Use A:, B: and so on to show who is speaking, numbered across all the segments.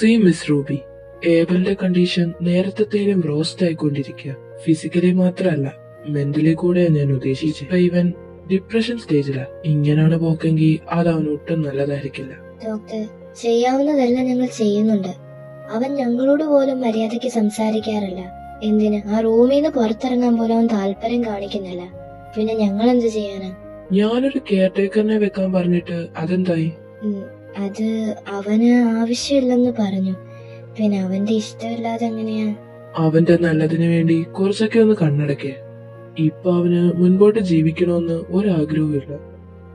A: See miss Ruby, ഏബലിന്റെ condition നേരത്തെയും roast ആയിക്കൊണ്ടിരിക്കുക. Physically മാത്രമല്ല, mentally കൂടെ ഞാൻ ഉദ്ദേശിച്ചത്. ഇപ്പൊ ഇവൻ ഡിപ്രഷൻ സ്റ്റേജിലാ. ഇങ്ങനെയാണ് പോക്കെങ്കിൽ അത് അവന് ഒട്ടും നല്ലതായിരിക്കില്ല.
B: ഡോക്ടർ, ചെയ്യാവുന്നതെല്ലാം ഞങ്ങൾ ചെയ്യുന്നുണ്ട്. അവൻ ഞങ്ങളോട് പോലും മര്യാദയ്ക്ക് സംസാരിക്കാറില്ല. എന്തിന്, ആ റൂമിൽ നിന്ന് പുറത്തിറങ്ങാൻ പോലും അവൻ താല്പര്യം കാണിക്കുന്നില്ല. പിന്നെ ഞങ്ങൾ എന്ത് ചെയ്യാനാ?
A: ഞാനൊരു കെയർടേക്കറിനെ വെക്കാൻ പറഞ്ഞിട്ട് അതെന്തായി?
B: അത് അവന് ആവശ്യമില്ലെന്ന് പറഞ്ഞു. പിന്നെ അവന്റെ ഇഷ്ടമില്ലാതെ എങ്ങനെയാ?
A: അവന്റെ നല്ലതിനു വേണ്ടി കുറച്ചൊക്കെ ഒന്ന് കണ്ണടക്കേ. ഇപ്പൊ അവന് മുൻപോട്ട് ജീവിക്കണമെന്ന് ഒരാഗ്രഹവും ഇല്ല.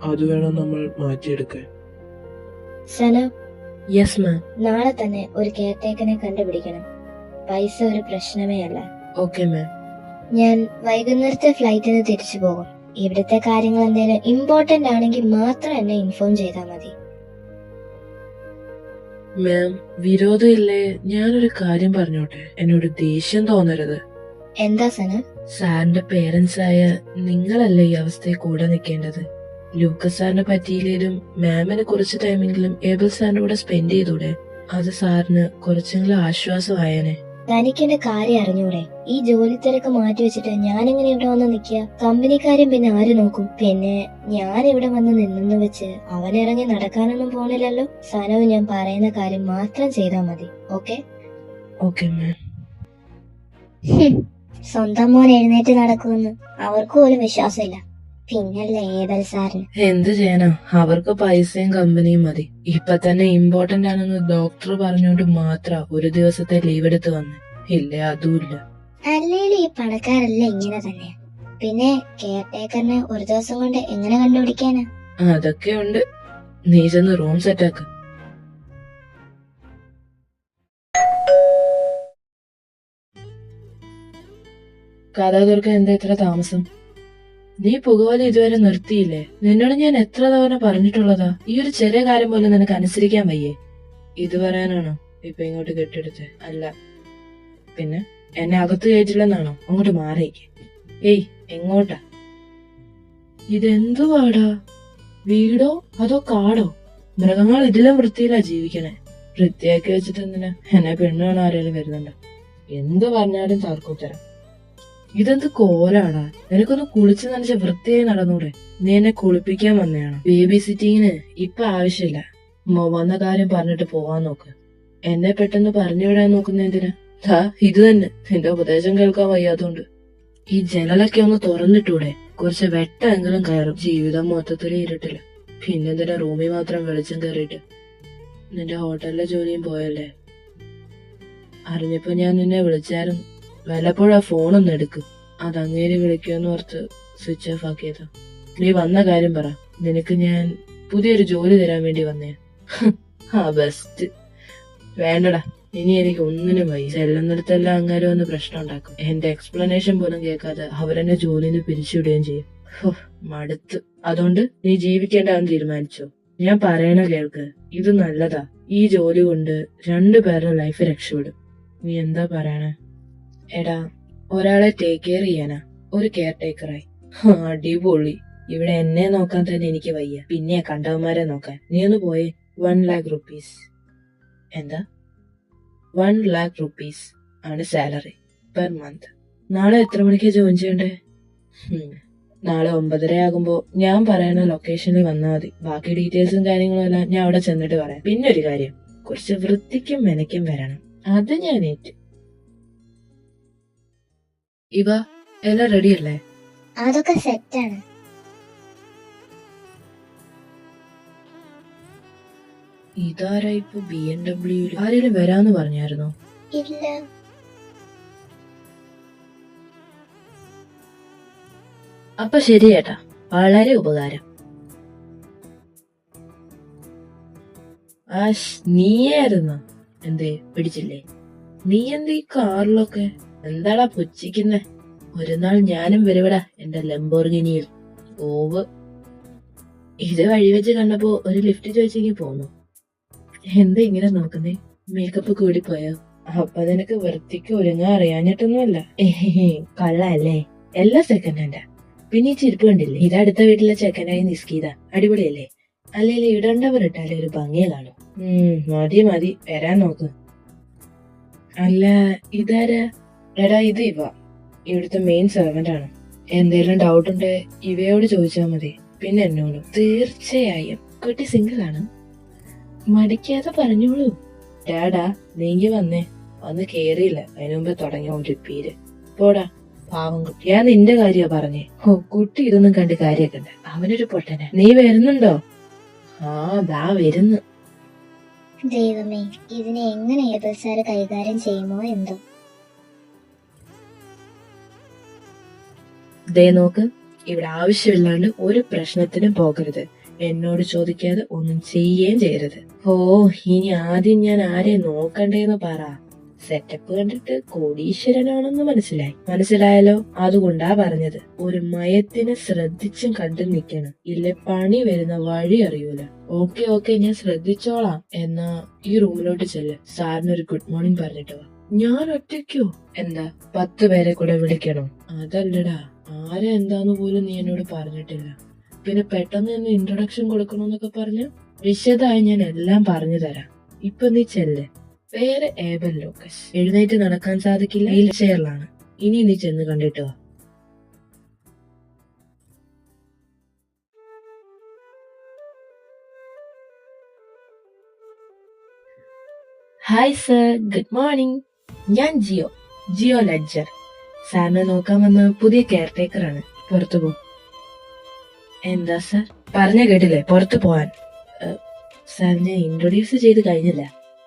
A: അത് വേണം നമ്മൾ മാറ്റിയെടുക്കാൻ.
B: സന,
C: യെസ് മാം.
B: നാളെ തന്നെ ഒരു കെയർടേക്കറിനെ കണ്ടുപിടിക്കണം. പൈസ ഒരു പ്രശ്നമേ അല്ല.
C: Okay ma'am.
B: ഞാൻ വൈകുന്നേരത്തെ ഫ്ലൈറ്റിന് തിരിച്ചു പോകും. ഇവിടുത്തെ കാര്യങ്ങൾ എന്തെങ്കിലും ഇമ്പോർട്ടന്റ് ആണെങ്കിൽ മാത്രം എന്നെ ഇൻഫോം ചെയ്താൽ മതി.
C: മാം, വിരോധമില്ലേ? ഞാനൊരു കാര്യം പറഞ്ഞോട്ടെ? എന്നോട് ദേഷ്യം തോന്നരുത്.
B: എന്താ സന?
C: സാറിന്റെ പേരൻസ് ആയ നിങ്ങളല്ലേ ഈ അവസ്ഥയിൽ കൂടെ നിൽക്കേണ്ടത്. ലൂക്കസ് സാറിനെ പറ്റിയില്ലേലും മാമിന് കുറച്ച് ടൈമെങ്കിലും ഏബിൾ സാറിന്റെ കൂടെ സ്പെൻഡ് ചെയ്തൂടെ? അത് സാറിന് കുറച്ചെങ്കിലും ആശ്വാസമായേനെ.
B: തനിക്ക് എന്റെ കാര്യം അറിഞ്ഞൂടെ? ഈ ജോലി തിരക്ക് മാറ്റി വെച്ചിട്ട് ഞാനെങ്ങനെ ഇവിടെ വന്ന് നിൽക്കുക? കമ്പനിക്കാരും പിന്നെ ആര് നോക്കും? പിന്നെ ഞാൻ ഇവിടെ വന്ന് നിന്നെന്ന് വെച്ച് അവനിറങ്ങി നടക്കാനൊന്നും പോണില്ലല്ലോ. സനവ്, ഞാൻ പറയുന്ന കാര്യം മാത്രം ചെയ്താൽ മതി. ഓക്കെ?
C: Okay ma'am.
B: സ്വന്തം മോൻ എഴുന്നേറ്റ് നടക്കുമെന്ന് അവർക്ക് പോലും വിശ്വാസമില്ല. പിന്നല്ലേ ഏബൽ സാറിന്.
C: എന്ത് ചെയ്യാനാ, അവർക്ക് പൈസയും കമ്പനിയും മതി. ഇപ്പൊ തന്നെ ഇമ്പോർട്ടന്റ് ആണെന്ന് ഡോക്ടർ പറഞ്ഞോണ്ട് മാത്രം ഒരു ദിവസത്തെ ലീവ് എടുത്ത് വന്ന്. ഇല്ലേ, അതുമില്ല.
B: അല്ലേലും ഈ പണക്കാരല്ല ഇങ്ങനെ തന്നെയാ. പിന്നെ കെയർടേക്കറിനെ ഒരു ദിവസം കൊണ്ട് എങ്ങനെ കണ്ടുപിടിക്കാനാ?
C: അതൊക്കെ ഉണ്ട്. നീ ചെന്ന് റൂം സെറ്റാക്ക്. കഥ തീർക്കാൻ എന്താ ഇത്ര താമസം? നീ പുകവലി ഇതുവരെ നിർത്തിയില്ലേ? നിന്നോട് ഞാൻ എത്ര തവണ പറഞ്ഞിട്ടുള്ളതാ? ഈ ഒരു ചെറിയ കാര്യം പോലും നിനക്ക് അനുസരിക്കാൻ വയ്യേ? ഇത് പറയാനാണോ ഇപ്പൊ ഇങ്ങോട്ട് കെട്ടിയെടുത്ത്? അല്ല പിന്നെ എന്നെ അകത്ത് കയറ്റില്ലെന്നാണോ? അങ്ങോട്ട് മാറിയേക്ക്. ഏയ്, എങ്ങോട്ടാ? ഇതെന്തുവാടാ? വീടോ അതോ കാടോ? മൃഗങ്ങൾ ഇതിലും വൃത്തിയിലാ ജീവിക്കണേ. വൃത്തിയാക്കി വെച്ചിട്ട് എന്തിനാ? എന്നെ പെണ്ണാണ് ആരെങ്കിലും വരുന്നുണ്ടോ? എന്ത് പറഞ്ഞാലും തർക്കൂത്തരം. ഇതെന്ത് കോലാടാ? നിനക്കൊന്ന് കുളിച്ച് നനച്ച വൃത്തിയായി നടന്നൂടെ? നീ എന്നെ കുളിപ്പിക്കാൻ വന്നയാണോ? ബേബി സിറ്റിങ്ങിന് ഇപ്പൊ ആവശ്യമില്ല. വന്ന കാര്യം പറഞ്ഞിട്ട് പോവാൻ നോക്ക്. എന്നെ പെട്ടെന്ന് പറഞ്ഞു വിടാൻ നോക്കുന്ന എന്തിനാ? ഇത് തന്നെ, നിന്റെ ഉപദേശം കേൾക്കാൻ വയ്യാത്തോണ്ട്. ഈ ജനലൊക്കെ ഒന്ന് തുറന്നിട്ടൂടെ? കുറച്ച് വെട്ടെങ്കിലും കയറും. ജീവിതം മൊത്തത്തിൽ ഇരുട്ടില്ല. പിന്നെന്തിനാ റൂമിൽ മാത്രം വെളിച്ചം കയറിയിട്ട്? നിന്റെ ഹോട്ടലിലെ ജോലിയും പോയല്ലേ? അറിഞ്ഞപ്പോ ഞാൻ നിന്നെ വിളിച്ചായിരുന്നു. വല്ലപ്പോഴാ ഫോണൊന്ന് എടുക്കും. അത് അങ്ങേര് വിളിക്കുമെന്ന് ഓർത്ത് സ്വിച്ച് ഓഫ് ആക്കിയതാ. നീ വന്ന കാര്യം പറ. നിനക്ക് ഞാൻ പുതിയൊരു ജോലി തരാൻ വേണ്ടി വന്നേ. ബെസ്റ്റ്. വേണ്ടടാ, ഇനി എനിക്ക് ഒന്നിനും വയ്യ. ചെല്ലുന്നിടത്തെല്ലാം അങ്ങേരും ഒന്ന് പ്രശ്നം ഉണ്ടാക്കും. എന്റെ എക്സ്പ്ലനേഷൻ പോലും കേൾക്കാതെ അവരെന്നെ ജോലിന്ന് പിരിച്ചുവിടുകയും ചെയ്യും. മടുത്ത്. അതുകൊണ്ട് നീ ജീവിക്കേണ്ടതെന്ന് തീരുമാനിച്ചോ? ഞാൻ പറയണ കേൾക്ക്. ഇത് നല്ലതാ. ഈ ജോലി കൊണ്ട് 2 പേരുടെ ലൈഫ് രക്ഷപ്പെടും. നീ എന്താ പറയണേ? എടാ, ഒരാളെ ടേക്ക് കെയർ ചെയ്യാനാ, ഒരു കെയർ ടേക്കറായി. അടിപൊളി. ഇവിടെ എന്നെ നോക്കാൻ തന്നെ എനിക്ക് വയ്യ, പിന്നെ കണ്ടവന്മാരെ നോക്കാൻ. നീ ഒന്ന് പോയേ. 1 lakh rupees. എന്താ? 1 lakh rupees ആണ് സാലറി പെർ മന്ത്. നാളെ എത്ര മണിക്കാ ജോയിൻ ചെയ്യണ്ടേ? നാളെ 9:30 ആകുമ്പോ ഞാൻ പറയുന്ന ലൊക്കേഷനിൽ വന്നാൽ മതി. ബാക്കി ഡീറ്റെയിൽസും കാര്യങ്ങളും എല്ലാം ഞാൻ അവിടെ ചെന്നിട്ട് പറയാം. പിന്നെ ഒരു കാര്യം, കുറച്ച് വൃത്തിക്കും മെനക്കും വരണം. അത് ഞാൻ ഏറ്റു. ഇവ എല്ലാം റെഡിയല്ലേ?
B: അതൊക്കെ സെറ്റാണ്.
C: ഇതാരാ ഇപ്പൊ BMW? ആരെങ്കിലും വരാന്ന് പറഞ്ഞായിരുന്നോ?
B: ഇല്ല.
C: അപ്പൊ ശരി ചേട്ടാ, വളരെ ഉപകാരം. നീയായിരുന്നോ? എന്തേ പിടിച്ചില്ലേ? നീ എന്ത് ഈ കാറിലൊക്കെ? എന്താടാ പുച്ഛിക്കുന്നെ? ഒരു നാൾ ഞാനും വരുവടാ എന്റെ ലംബോർഗിനിയിൽ. ഓവ്. ഇത് വഴി വെച്ച് കണ്ടപ്പോ ഒരു ലിഫ്റ്റ് ചോദിച്ചെങ്കിൽ പോന്നു. എന്താ ഇങ്ങനെ നോക്കുന്നേ? മേക്കപ്പ് കൂടി പോയോ? അപ്പൊ നിനക്ക് വൃത്തിക്ക് ഒരുങ്ങാൻ അറിയാഞ്ഞിട്ടൊന്നുമല്ല. കള്ളല്ലേ? എല്ലാം സെക്കൻഡ് ഹാൻഡാ. പിന്നെ ഈ ചെരുപ്പ് കണ്ടില്ലേ? ഇത് അടുത്ത വീട്ടിലെ ചെക്കനായി നിസ്കീത. അടിപൊളിയല്ലേ? അല്ലെങ്കിൽ ഇടേണ്ടവർ ഇട്ടാലേ ഒരു ഭംഗിയെ കാണും. മതി മതി, വരാൻ നോക്ക്. അല്ല, ഇതാരാ? എടാ, ഇത് ഇവിടുത്തെ മെയിൻ സെർവന്റ് ആണ്. എന്തേലും ഡൗട്ട് ഉണ്ട് ഇവയോട് ചോദിച്ചാൽ മതി, പിന്നെ എന്നോട്. തീർച്ചയായും കുട്ടി സിംഗിൾ ആണ്, മടിക്കാതെ പറഞ്ഞോളൂ. ഡാഡാ, നീങ്ങി വന്നേ. വന്ന് കേറിയില്ല, അതിനു മുമ്പ് തുടങ്ങിയ ഒരു പേര്. പോടാ പാവം കുട്ടി. ഞാൻ നിന്റെ കാര്യമാ പറഞ്ഞേ. കുട്ടി ഇതൊന്നും കണ്ട് കാര്യാക്കണ്ട, അവനൊരു പൊട്ടനെ. നീ വരുന്നുണ്ടോ? ആ, ദാ വരുന്നു.
B: ദൈവമേ, ഇതിനെ എങ്ങനെ ഏബൽ സാറ് കൈകാര്യം ചെയ്യുമോ എന്തോ.
C: ദേ നോക്ക്, ഇവിടെ ആവശ്യമില്ലാണ്ട് ഒരു പ്രശ്നത്തിനും പോകരുത്. എന്നോട് ചോദിക്കാതെ ഒന്നും ചെയ്യുകയും ചെയ്യരുത്. ഇനി ആദ്യം ഞാൻ ആരെ നോക്കണ്ടേന്ന് പറ. സെറ്റപ്പ് കണ്ടിട്ട് കോടീശ്വരനാണെന്ന് മനസ്സിലായല്ലോ. അതുകൊണ്ടാ പറഞ്ഞത്, ഒരു മയത്തിനെ ശ്രദ്ധിച്ചും കണ്ടു നിക്കണം, ഇല്ലേ പണി വരുന്ന വഴി അറിയൂല. ഓക്കെ, ഞാൻ ശ്രദ്ധിച്ചോളാം. എന്നാ ഈ റൂമിലോട്ട് ചെല്ല്, സാറിനൊരു ഗുഡ് മോർണിംഗ് പറഞ്ഞിട്ടോ. ഞാൻ ഒറ്റയ്ക്കോ? എന്താ 10 പേരെ കൂടെ വിളിക്കണോ? അതല്ലടാ, ആരെ എന്താന്ന് പോലും നീ എന്നോട് പറഞ്ഞിട്ടില്ല. പിന്നെ പെട്ടെന്ന് എന്നെ ഇൻട്രൊഡക്ഷൻ കൊടുക്കണോന്നൊക്കെ പറഞ്ഞ വിശദമായി ഞാൻ എല്ലാം പറഞ്ഞു തരാം. ഇപ്പൊ നീ ചെല്ല്. പേര് ഏബൽ ലൂക്കസ്. എഴുന്നേറ്റ് നടക്കാൻ സാധിക്കില്ല, വീൽ ചെയറിലാണ്. ഇനി നീ ചെന്ന് കണ്ടിട്ടോ. Hi sir, good morning. ഞാൻ ജിയോ ലെഡ്ജർ. സാറിനെ നോക്കാൻ വന്ന പുതിയ കെയർ ടേക്കറാണ്. പുറത്തു പോ. എന്താ സർ? പറഞ്ഞ കേട്ടില്ലേ, പുറത്തു പോവാൻ. സാർ, ഞാൻ ഇൻട്രൊഡ്യൂസ് ചെയ്ത് കഴിഞ്ഞില്ല.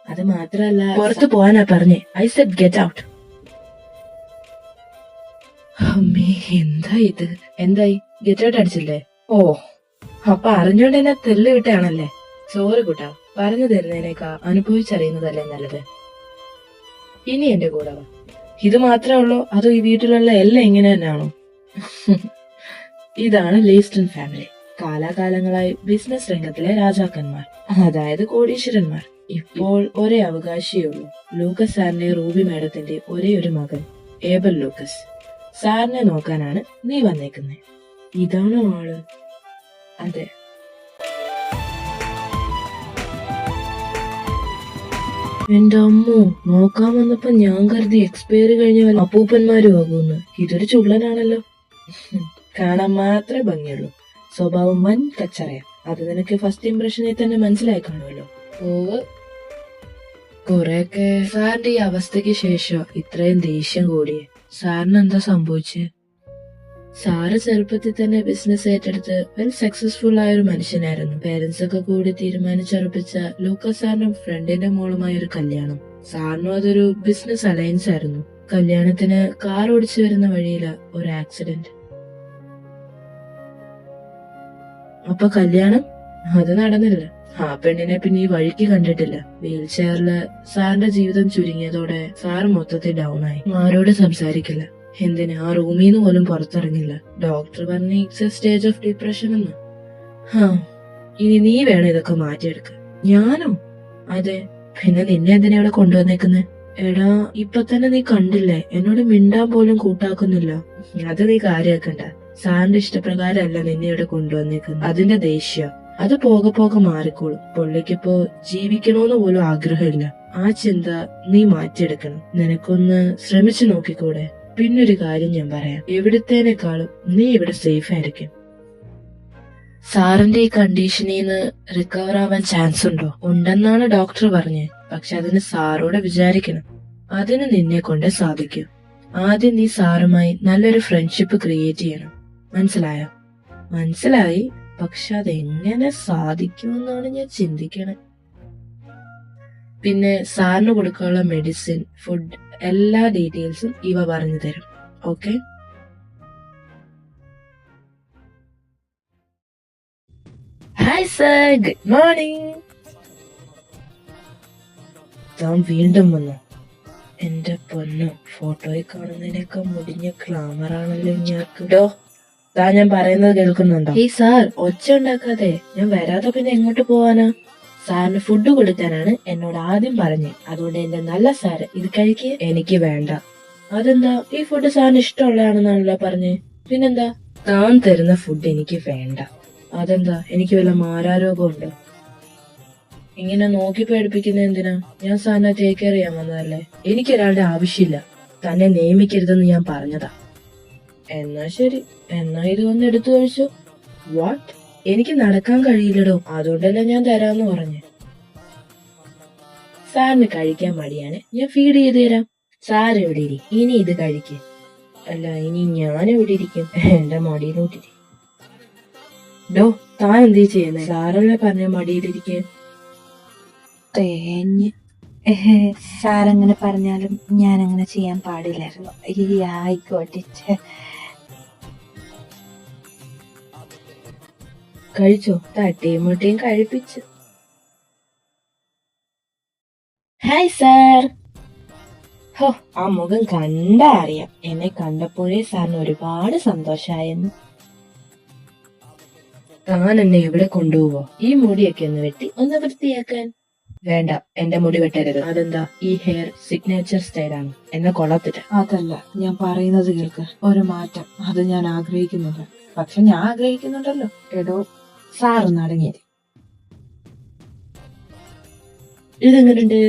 C: അത് മാത്രല്ല, പുറത്തു പോവാനാ പറഞ്ഞേ. I said get out. അമ്മേ, എന്താ ഇത്? എന്തായി? ഗെറ്റ് ഔട്ട് അടിച്ചില്ലേ? അപ്പൊ അറിഞ്ഞോണ്ട് എന്നെ തെല്ല് വിട്ടാണല്ലേ? സോറി കൂട്ടാ, പറഞ്ഞു തരുന്നതിനേക്കാ അനുഭവിച്ചറിയുന്നതല്ലേ നല്ലത്. ഇനി എന്റെ കൂടെ വാ. ഇത് മാത്രമേ ഉള്ളൂ, അതോ ഈ വീട്ടിലുള്ള എല്ലാം ഇങ്ങനെ തന്നെയാണോ? ഇതാണ് ലീസ്റ്റൺ ഫാമിലി. കാലാകാലങ്ങളായി ബിസിനസ് രംഗത്തിലെ രാജാക്കന്മാർ, അതായത് കോടീശ്വരന്മാർ. ഇപ്പോൾ ഒരേ അവകാശിയുള്ളൂ, ലൂക്കസ് സാറിന്റെ റൂബി മാഡത്തിന്റെ ഒരേ ഒരു മകൻ ഏബൽ ലൂക്കസ്. സാറിനെ നോക്കാനാണ് നീ വന്നേക്കുന്നേ. ഇതാണോ ആള്? അതെ. എന്റെ അമ്മോ, നോക്കാൻ വന്നപ്പോ ഞാൻ കരുതി എക്സ്പയറി കഴിഞ്ഞ വല്ല അപ്പൂപ്പന്മാരും ആകുമെന്ന്. ഇതൊരു ചുള്ളനാണല്ലോ. കാണാൻ മാത്രമേ ഭംഗിയുള്ളൂ, സ്വഭാവം വൻ കച്ചറയാ. അത് നിനക്ക് ഫസ്റ്റ് ഇംപ്രഷനിൽ തന്നെ മനസ്സിലായി കാണുമല്ലോ. കൊറേയൊക്കെ സാറിന്റെ ഈ അവസ്ഥയ്ക്ക് ശേഷം ഇത്രയും ദേഷ്യം കൂടിയേ. സാറിന് എന്താ സംഭവിച്ചേ? സാറ് ചെറുപ്പത്തിൽ തന്നെ ബിസിനസ് ഏറ്റെടുത്ത് വെൽ സക്സസ്ഫുൾ ആയ ഒരു മനുഷ്യനായിരുന്നു. പേരൻസ് ഒക്കെ കൂടി തീരുമാനിച്ചുറപ്പിച്ച ലൂക്കസ് സാറിന്റെ ഫ്രണ്ടിന്റെ മോളുമായ ഒരു കല്യാണം. സാറിനും അതൊരു ബിസിനസ് അലയൻസ് ആയിരുന്നു. കല്യാണത്തിന് കാർ ഓടിച്ചു വരുന്ന വഴിയില ഒരു ആക്സിഡന്റ്. അപ്പൊ കല്യാണം അത് നടന്നില്ല. ആ പെണ്ണിനെ പിന്നെ ഈ വഴിക്ക് കണ്ടിട്ടില്ല. വീൽ ചെയറില് സാറിന്റെ ജീവിതം ചുരുങ്ങിയതോടെ സാറ് മൊത്തത്തിൽ ഡൗൺ ആയി. ആരോട് സംസാരിക്കില്ല, എന്തിനാ ആ റൂമിൽ നിന്ന് പോലും പുറത്തിറങ്ങില്ല. ഡോക്ടർ പറഞ്ഞ it's A stage of depression എന്ന്. ഇനി നീ വേണം ഇതൊക്കെ മാറ്റിയെടുക്ക. ഞാനോ? അതെ, പിന്നെ നിന്നെ എന്തിനാ ഇവിടെ കൊണ്ടുവന്നേക്കുന്നെ? എടാ, ഇപ്പൊ തന്നെ നീ കണ്ടില്ലേ, എന്നോട് മിണ്ടാൻ പോലും കൂട്ടാക്കുന്നില്ല. അത് നീ കാര്യാക്കണ്ട. സാറിന്റെ ഇഷ്ടപ്രകാരമല്ല നിന്നെ ഇവിടെ കൊണ്ടുവന്നേക്കുന്നത്. അതിന്റെ ദേഷ്യ അത് പോകെ പോകെ മാറിക്കോളും. പുള്ളിക്കിപ്പോ ജീവിക്കണോന്ന് പോലും ആഗ്രഹമില്ല. ആ ചിന്ത നീ മാറ്റിയെടുക്കണം. നിനക്കൊന്ന് ശ്രമിച്ചു നോക്കിക്കൂടെ? പിന്നൊരു കാര്യം ഞാൻ പറയാം, എവിടത്തേനേക്കാളും നീ ഇവിടെ സേഫ് ആയിരിക്കും. സാറിന്റെ ഈ കണ്ടീഷനിൽ നിന്ന് റിക്കവർ ആവാൻ ചാൻസ് ഉണ്ടോ? ഉണ്ടെന്നാണ് ഡോക്ടർ പറഞ്ഞത്. പക്ഷെ അതിന് സാറോടെ വിചാരിക്കണം. അതിന് നിന്നെ കൊണ്ടേ സാധിക്കും. ആദ്യം നീ സാറുമായി നല്ലൊരു ഫ്രണ്ട്ഷിപ്പ് ക്രിയേറ്റ് ചെയ്യണം. മനസ്സിലായോ? മനസ്സിലായി, പക്ഷെ അതെങ്ങനെ സാധിക്കുമെന്നാണ് ഞാൻ ചിന്തിക്കണേ. പിന്നെ സാറിന് കൊടുക്കാനുള്ള മെഡിസിൻ, ഫുഡ്, എല്ലാ ഡീറ്റെയിൽസും ഇവ പറഞ്ഞു തരും. Okay? Hi sir, good morning. താൻ വീണ്ടും വന്നു. എന്റെ പൊന്നു, ഫോട്ടോയിൽ കാണുന്നതിനൊക്കെ മുടിഞ്ഞ ഗ്ലാമർ ആണല്ലോ ഞാക്ക്. താൻ ഞാൻ പറയുന്നത് കേൾക്കുന്നുണ്ടോ? ഈ സാർ, ഒച്ച ഉണ്ടാക്കാതെ. ഞാൻ വരാതെ പിന്നെ എങ്ങോട്ട് പോവാനാ? സാറിന് ഫുഡ് കൊടുക്കാനാണ് എന്നോട് ആദ്യം പറഞ്ഞത്. അതുകൊണ്ട് എന്റെ നല്ല സാറ് ഇത് കഴിക്ക്. എനിക്ക് വേണ്ട. അതെന്താ? ഈ ഫുഡ് സാറിന് ഇഷ്ടമുള്ളതാണെന്നാണല്ലോ പറഞ്ഞേ. പിന്നെന്താ? താൻ തരുന്ന ഫുഡ് എനിക്ക് വേണ്ട. അതെന്താ? എനിക്ക് വല്ല മാരാരോഗം ഉണ്ടോ? ഇങ്ങനെ നോക്കി പേടിപ്പിക്കുന്ന എന്തിനാ? ഞാൻ സാറിനെ ടേക്ക് കെയർ ചെയ്യാൻ വന്നതല്ലേ. എനിക്കൊരാളുടെ ആവശ്യമില്ല. തന്നെ നിയമിക്കരുതെന്ന് ഞാൻ പറഞ്ഞതാ. എന്നാ ശരി, എന്നാ ഇത് വന്ന് എടുത്തു കഴിച്ചു. വാട്ട്? എനിക്ക് നടക്കാൻ കഴിയില്ലടോ, അതുകൊണ്ടല്ലേ ഞാൻ തരാന്ന് പറഞ്ഞു. സാറിന് കഴിക്കാൻ മടിയാണ്, ഞാൻ ഫീഡ് ചെയ്ത് തരാം. സാർ എവിടെ ഇരി, ഇനി ഇത് കഴിക്ക്. അല്ല, ഇനി ഞാൻ എവിടെ ഇരിക്കും? എന്റെ മടിയിലോട്ടിരി. ഡോ, താൻ എന്തീ ചെയ്യുന്നേ? സാറല്ലേ പറഞ്ഞ മടിയിലിരിക്കാൻ.
D: തേഞ്ഞ് സാറങ്ങനെ പറഞ്ഞാലും ഞാൻ അങ്ങനെ ചെയ്യാൻ പാടില്ലായിരുന്നു. ഈ ആയിക്കോട്ടെ.
C: കഴിച്ചോ? തട്ടിയും മുട്ടിയും കഴിപ്പിച്ചു. Hi sir. ഹോ, ആ മുഖം കണ്ടാ അറിയാം. എന്നെ കണ്ടപ്പോഴേ സാറിന് ഒരുപാട് സന്തോഷായെന്ന്. താൻ എന്നെ എവിടെ കൊണ്ടുപോവോ? ഈ മുടിയൊക്കെ ഒന്ന് വെട്ടി ഒന്ന് വൃത്തിയാക്കാൻ. വേണ്ട, എന്റെ മുടി വെട്ടരുത്. അതെന്താ? ഈ ഹെയർ സിഗ്നേച്ചർ സ്റ്റൈലാണ്, എന്നെ കൊള്ളത്തില്ല.
D: അതല്ല, ഞാൻ പറയുന്നത് കേൾക്ക്. ഒരു മാറ്റം അത് ഞാൻ ആഗ്രഹിക്കുന്നില്ല. പക്ഷെ ഞാൻ ആഗ്രഹിക്കുന്നുണ്ടല്ലോ. എടോ, സാറൊന്ന് അടങ്ങിയത്.
C: ഇതെങ്ങനുണ്ട്?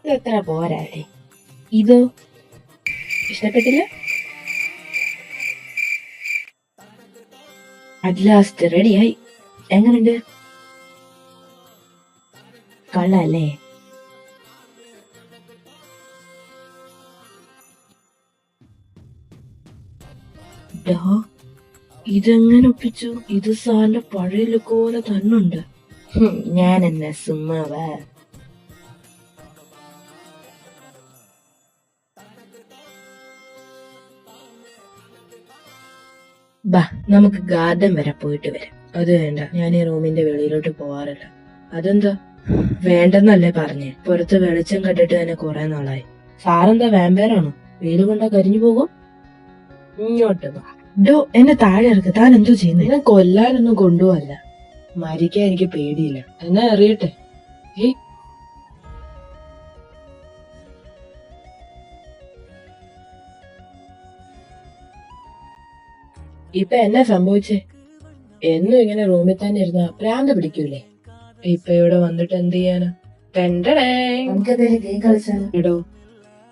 C: ഇതെത്ര പോരാട്ടെ. ഇതോ ഇഷ്ടപ്പെട്ടില്ല? അറ്റ്ലാസ്റ്റ് റെഡിയായി. എങ്ങനുണ്ട്? കള്ളല്ലേ? ഇതെങ്ങനെ ഒപ്പിച്ചു? ഇത് സാറിന്റെ പഴയ ലുക്ക് പോലെ തന്നുണ്ട്. ഞാൻ എന്നെ സുമ്മാവാ. ബാ, നമുക്ക് ഗാർഡൻ വരെ പോയിട്ട് വരാം. അത് വേണ്ട, ഞാൻ ഈ റൂമിന്റെ വെളിയിലോട്ട് പോവാറില്ല. അതെന്താ? വേണ്ടെന്നല്ലേ പറഞ്ഞേ? പുറത്ത് വെളിച്ചം കണ്ടിട്ട് തന്നെ കുറെ നാളായി. സാറെന്താ വാമ്പയറാണോ? വെയിൽ കൊണ്ടാ കരിഞ്ഞു പോകും. ഇങ്ങോട്ട് വാ. ഡോ, എന്നെ താഴെ ഇറക്ക്. താൻ എന്തോ ചെയ്യുന്നത്? എന്നെ കൊല്ലാനൊന്നും കൊണ്ടുപോവല്ല. മരിക്കാൻ എനിക്ക് പേടിയില്ല. എന്നെ അറിയട്ടെ. ഹേയ്, ഇപ്പൊ എന്നാ സംഭവിച്ചേ? എന്നും ഇങ്ങനെ റൂമിൽ തന്നെ ഇരുന്ന ഭ്രാന്ത് പിടിക്കൂലേ? ഇപ്പൊ ഇവിടെ വന്നിട്ട് എന്ത് ചെയ്യാനാ? എടോ,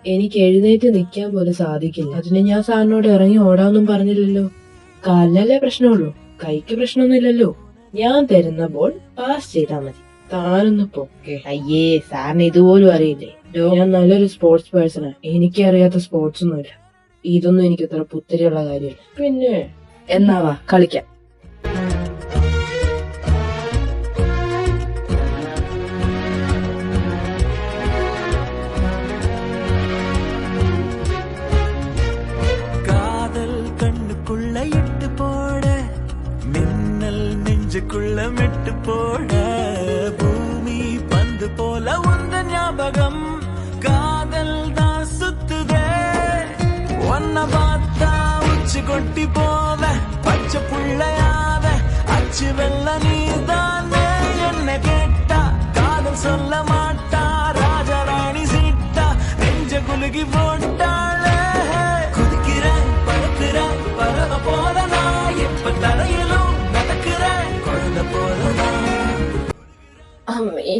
C: എനിക്ക് എഴുന്നേറ്റ് നിൽക്കാൻ പോലും സാധിക്കില്ല. അതിന് ഞാൻ സാറിനോട് ഇറങ്ങി ഓടാന്നും പറഞ്ഞില്ലല്ലോ. കാലിനല്ലേ പ്രശ്നമുള്ളൂ, കൈക്ക് പ്രശ്നമൊന്നുമില്ലല്ലോ. ഞാൻ തരുന്ന ബോൾ പാസ് ചെയ്താൽ മതി. താനൊന്ന് പൊക്കെ. അയ്യേ, സാറിന് ഇതുപോലും അറിയില്ലേ? ഞാൻ നല്ലൊരു സ്പോർട്സ് പേഴ്സണാ. എനിക്കറിയാത്ത സ്പോർട്സ് ഒന്നുമില്ല. ഇതൊന്നും എനിക്ക് ഇത്ര പുത്തിരിയുള്ള കാര്യമില്ല. പിന്നെ എന്നാവാ കളിക്കാം.
E: காதல் கண்ணுக்குள்ள இட்டு போட, மின்னல் நெஞ்சுக்குள்ள மெட்டு போட, பூமி பந்து போல உந்த ஞாபகம் காதல் தான் சுத்துதே. ஒன்ன பார்த்தா உச்சி கொட்டி போவ, பச்சை புள்ளையாவ, அச்சு வெள்ள நீதானே. என்ன கேட்டா காதல் சொல்ல மாட்டா, ராஜராணி சீட்டா நெஞ்ச குலுகி போட்டாளே. குதிக்கிறேன், பறக்கிறேன், பறவ போலனா, எப்ப தரையிலும் நடக்கிறேன், குழந்தை போலனா.
C: അമ്മേ,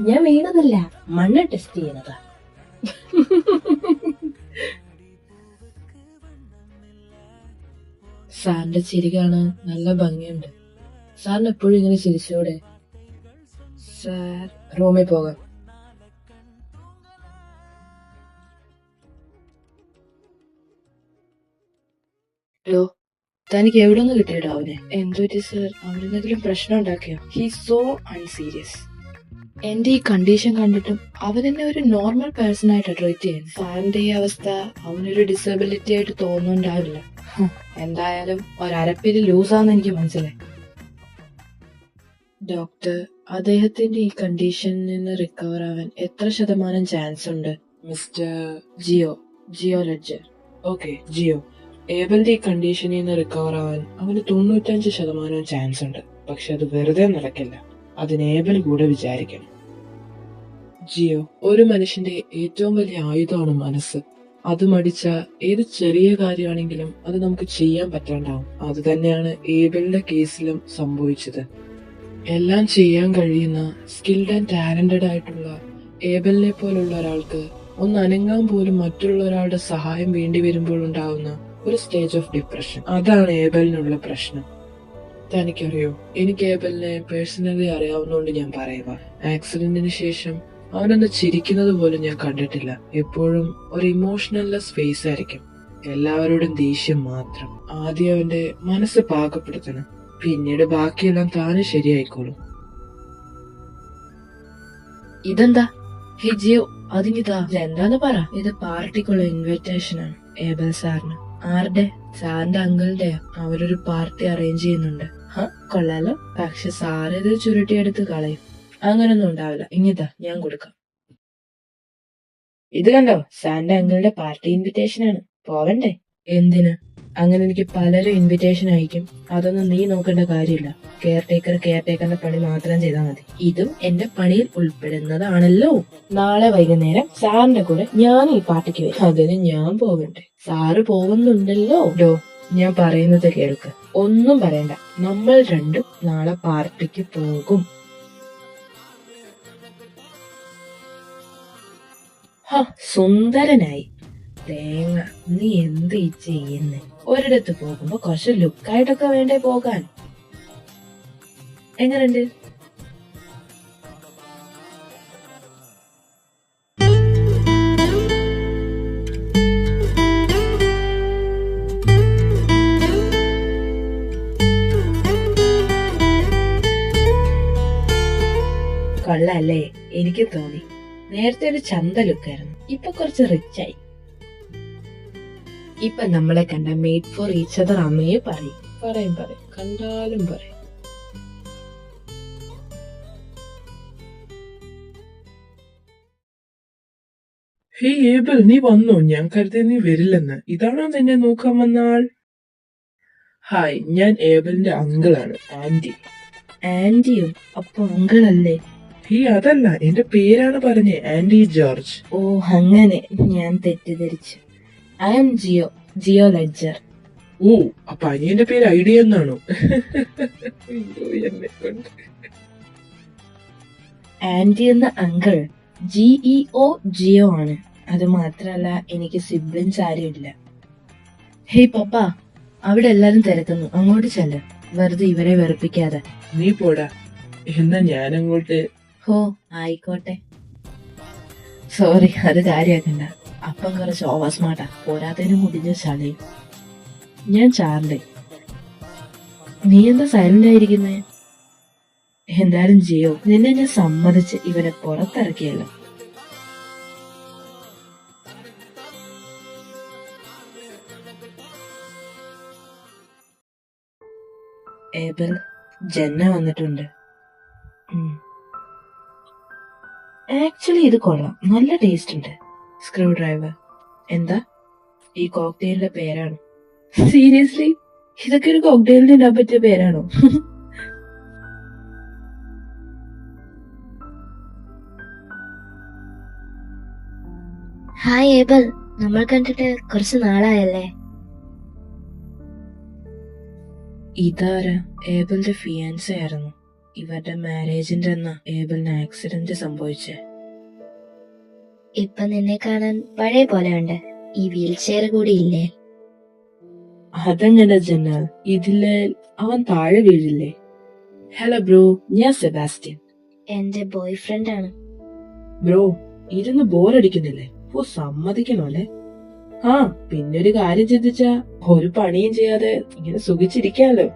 C: ഞാൻ വീണതല്ല, മണ്ണ് ടെസ്റ്റ് ചെയ്യുന്നതാ. സാറിന്റെ ചിരി കാണാൻ നല്ല ഭംഗിയുണ്ട്. സാറിന് എപ്പോഴും ഇങ്ങനെ ചിരിച്ചൂടെ? സാർ, റൂമിൽ പോകാം. ഹലോ, തനിക്ക് എവിടെ നിന്ന് കിട്ടിയിട്ടോ അവനെ? എന്തുപറ്റി സാർ? അവിടെ എന്തെങ്കിലും പ്രശ്നം ഉണ്ടാക്കിയോ? He so unserious. എന്റെ ഈ കണ്ടീഷൻ കണ്ടിട്ടും അവൻ എന്നെ ഒരു നോർമൽ പേഴ്സൺ ആയിട്ട് ട്രീറ്റ് ചെയ്യുന്നു. സാറിന്റെ ഈ അവസ്ഥ അവനൊരു ഡിസബിലിറ്റി ആയിട്ട് തോന്നുന്നുണ്ടാവില്ല. എന്തായാലും ഒരരപ്പില് ലൂസാന്ന് എനിക്ക് മനസ്സിലായി. ഡോക്ടർ, അദ്ദേഹത്തിന്റെ ഈ കണ്ടീഷനിൽ നിന്ന് റിക്കവർ ആവാൻ എത്ര ശതമാനം ചാൻസ് ഉണ്ട്? Mister Geo Ledger. Okay, Geo. ഏബലിന്റെ ഈ കണ്ടീഷനിൽ നിന്ന് റിക്കവർ ആവാൻ അവന് 95% ചാൻസ് ഉണ്ട്. പക്ഷെ അത് വെറുതെ നടക്കില്ല. അതിന് ഏബൽ കൂടെ വിചാരിക്കണം. ജിയോ, ഒരു മനുഷ്യന്റെ ഏറ്റവും വലിയ ആയുധമാണ് മനസ്സ്.
A: അത് മടിച്ച ഏത് ചെറിയ കാര്യമാണെങ്കിലും അത് നമുക്ക് ചെയ്യാൻ പറ്റാണ്ടാവും. അത് തന്നെയാണ് ഏബലിന്റെ കേസിലും സംഭവിച്ചത്. എല്ലാം ചെയ്യാൻ കഴിയുന്ന സ്കിൽഡ് ആൻഡ് ടാലന്റഡ് ആയിട്ടുള്ള ഏബലിനെ പോലുള്ള ഒരാൾക്ക് ഒന്ന് അനങ്ങാൻ പോലും മറ്റുള്ള ഒരാളുടെ സഹായം വേണ്ടി വരുമ്പോൾ ഉണ്ടാവുന്ന ഒരു സ്റ്റേജ് ഓഫ് ഡിപ്രഷൻ. അതാണ് ഏബലിനുള്ള പ്രശ്നം. തനിക്കറിയോ, എനിക്ക് ഏബലിനെ പേഴ്സണലി അറിയാവുന്നതുകൊണ്ട് ഞാൻ പറയുക, ആക്സിഡന്റിന് ശേഷം അവനൊന്ന് ചിരിക്കുന്നത് പോലും ഞാൻ കണ്ടിട്ടില്ല. എപ്പോഴും ഒരു ഇമോഷണൽലെസ് ഫേസ് ആയിരിക്കും. എല്ലാവരോടും ദേഷ്യം മാത്രം. ആദ്യം അവന്റെ മനസ്സ് പാകപ്പെടുത്തണം, പിന്നീട് ബാക്കിയെല്ലാം താനെ ശരിയായിക്കോളും.
C: ഇതെന്താ? ഹേ ജിയോ, അതിങ്ങിതാ. ഇതെന്താന്ന് പറ. ഇത് പാർട്ടിക്കുള്ള ഇൻവിറ്റേഷൻ ആണ് ഏബൽ സാറിന്. ആരുടെ? സാറിന്റെ അങ്കിളുടെ. അവരൊരു പാർട്ടി അറേഞ്ച് ചെയ്യുന്നുണ്ട്. കൊള്ളാലോ. പക്ഷെ സാറ് ഇത് ചുരുട്ടിയെടുത്ത് കളയും. അങ്ങനൊന്നും ഉണ്ടാവില്ല. ഇങ്ങിതാ, ഞാൻ കൊടുക്കാം. ഇത് കണ്ടോ, സാറിന്റെ അങ്കിളുടെ പാർട്ടി ഇൻവിറ്റേഷൻ ആണ്. പോവണ്ടേ? എന്തിന്? അങ്ങനെ എനിക്ക് പലരും ഇൻവിറ്റേഷൻ അയക്കും. അതൊന്നും നീ നോക്കേണ്ട കാര്യമില്ല. കെയർടേക്കറിന്റെ പണി മാത്രം ചെയ്താൽ മതി. ഇതും എന്റെ പണിയിൽ ഉൾപ്പെടുന്നതാണല്ലോ. നാളെ വൈകുന്നേരം സാറിന്റെ കൂടെ ഞാൻ ഈ പാർട്ടിക്ക് വരും. അതിന് ഞാൻ പോകണ്ടേ? സാറ് പോകുന്നുണ്ടല്ലോ. ഞാൻ പറയുന്നത് കേൾക്ക്. ഒന്നും പറയണ്ട. നമ്മൾ രണ്ടും നാളെ പാർട്ടിക്ക് പോകും. സുന്ദരനായി. തേങ്ങ, നീ എന്ത് ഈ ചെയ്യുന്നേ? ഒരിടത്ത് പോകുമ്പോ കുറച്ച് ലുക്കായിട്ടൊക്കെ വേണ്ടേ പോകാൻ? എങ്ങനുണ്ട്? കൊള്ളാല്ലേ? എനിക്ക് തോന്നി. നേരത്തെ ഒരു ചന്ത ലുക്കായിരുന്നു, ഇപ്പൊ കുറച്ച് റിച്ചായി. ഇപ്പൊ നമ്മളെ കണ്ട മെയ്ഡ് ഫോർ ഈച്ച് അതർ അമ്മയെ പറയും കണ്ടാലും പറയും.
A: ഹേ ഏബൽ, നീ വന്നോ? ഞാൻ കരുതി നീ വരില്ലെന്ന്. ഇതാണോ നിന്നെ നോക്കാൻ വന്ന ആൾ? ഹായ്, ഞാൻ ഏബലിന്റെ അങ്കിളാണ്, ആന്റി.
C: ആന്റിയോ? അപ്പൊ അങ്കിളല്ലേ?
A: ഹേ, അതല്ല, എന്റെ പേരാണ് പറഞ്ഞേ, ആന്റി ജോർജ്.
C: ഓ അങ്ങനെ, ഞാൻ തെറ്റിദ്ധരിച്ചു. I am Geo Ledger.
A: ഓ, അപ്പൊ അനിയന്റെ പേര് ഐഡിയ എന്നാണോ? എന്നെ കൊണ്ട്.
C: ആന്റി എന്ന അങ്കിൾ ജിയോ ആണ്. അത് മാത്രല്ല, എനിക്ക് സിബ്ലിങ്സ് ആരും ഇല്ല. ഹേയ് പപ്പ, അവിടെ എല്ലാരും തിരക്കുന്നു, അങ്ങോട്ട് ചെല്ല്. വെറുതെ ഇവരെ വെറുപ്പിക്കാതെ.
A: നീ പോടാ. എന്നാ ഞാനങ്ങോട്ട്.
C: ഹോ, ആയിക്കോട്ടെ. സോറി, അത് കാര്യാക്കണ്ട. അപ്പം കുറച്ച് ഓവർ സ്മാർട്ടാ. പോരാത്തതിനും മുടിഞ്ഞ ചളയും. ഞാൻ ചാർലി. നീ എന്താ സൈലന്റ് ആയിരിക്കുന്നേ? എന്തായാലും ജിയോ, നിന്നെ ഞാൻ സമ്മതിച്ച് ഇവനെ പുറത്തിറക്കിയല്ലോ. ഏബൽ, ജന്ന വന്നിട്ടുണ്ട്. ആക്ച്വലി ഇത് കൊള്ളാം, നല്ല ടേസ്റ്റ് ഉണ്ട്. Screw driver. എന്താ? ഈ കോക്ടെയിലിന്റെ പേരാണ്. സീരിയസ്ലി? ഇതൊക്കെ ഒരു കോക്ടെയിലിന് ഇടാൻ പറ്റിയ പേരാണോ?
B: ഹായ് ഏബൽ, നമ്മൾ കണ്ടിട്ട് കുറച്ച് നാളായല്ലേ?
C: ഇതാരാ? ഏബലിന്റെ ഫിയാൻസ ആയിരുന്നു. ഇവരുടെ മാരേജിന്റെ അന്നാ ഏബലിന് ആക്സിഡന്റ് സംഭവിച്ചേ.
B: ഇപ്പൊ നിന്നെ കാണാൻ പഴയ പോലെ ഉണ്ട്. ഈ വീൽ ചെയർ കൂടി ഇല്ലേ?
C: അതെങ്ങനെ ജന്ന? ഇതില് അവൻ താഴെ വീഴില്ലേ? ഹലോ ബ്രോ, ഞാൻ സെബാസ്റ്റ്യൻ.
B: എന്റെ ബോയ് ഫ്രണ്ട് ആണ്.
C: ബ്രോ, ഇരുന്ന് ബോറടിക്കുന്നില്ലേ? സമ്മതിക്കണോല്ലേ? ആ, പിന്നൊരു കാര്യം ചിന്തിച്ചാ ഒരു പണിയും ചെയ്യാതെ ഇങ്ങനെ സുഖിച്ചിരിക്കാലോ.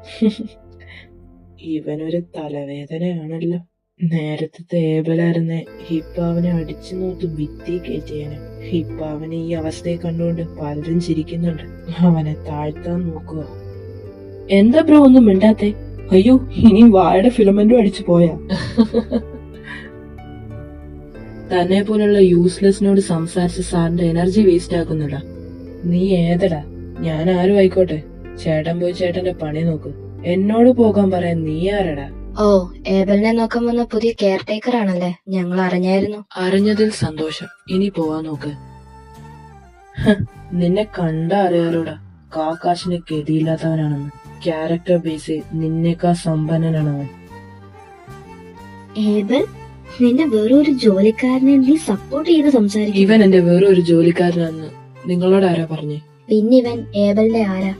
C: ഇവനൊരു തലവേദനയാണല്ലോ. നേരത്തെ ഏബലായിരുന്നേ ഇപ്പൊ അവനെ അടിച്ചു നോത്ത് ഭിത്തി കയറ്റിയാണ്. ഇപ്പൊ അവനെ ഈ അവസ്ഥയെ കണ്ടുകൊണ്ട് പലരും ചിരിക്കുന്നുണ്ട്. അവനെ താഴ്ത്താൻ നോക്കുക. എന്താ ബ്രോ ഒന്നും മിണ്ടാത്തെ? അയ്യോ, ഇനി വാഴയുടെ ഫിലമെന്റും അടിച്ചു പോയാ? തന്നെ പോലുള്ള യൂസ്ലെസ്സിനോട് സംസാരിച്ച് സാറിന്റെ എനർജി വേസ്റ്റ് ആക്കുന്നുടാ. നീ ഏതടാ? ഞാൻ ആരും ആയിക്കോട്ടെ. ചേട്ടൻ പോയി ചേട്ടന്റെ പണി നോക്ക്. എന്നോട് പോകാൻ പറയാൻ നീ ആരടാ?
B: ഓ, ഏബലിനെ നോക്കാൻ വന്ന പുതിയ കെയർ ടേക്കർ ആണല്ലേ? ഞങ്ങൾ അറിഞ്ഞായിരുന്നു.
C: അറിഞ്ഞതിൽ സന്തോഷം. ഇനി പോവാൻ നോക്ക്. നിന്നെ കണ്ടാ അറിയാലോടാ, കാക്കാശിന് ഗതിയില്ലാത്തവനാണെന്ന്. ക്യാരക്ടർ ബേസ് നിന്നേക്കാ സമ്പന്നനാണ് അവൻ.
B: ഏബൽ, നിന്റെ വേറൊരു ജോലിക്കാരനെ നീ സപ്പോർട്ട് ചെയ്ത് സംസാരിക്കും.
C: ഇവൻ എന്റെ വേറെ ഒരു ജോലിക്കാരനാണെന്ന് നിങ്ങളോട് ആരാ പറഞ്ഞേ?
B: പിന്നിവൻ ഏബലിന്റെ ആരാ?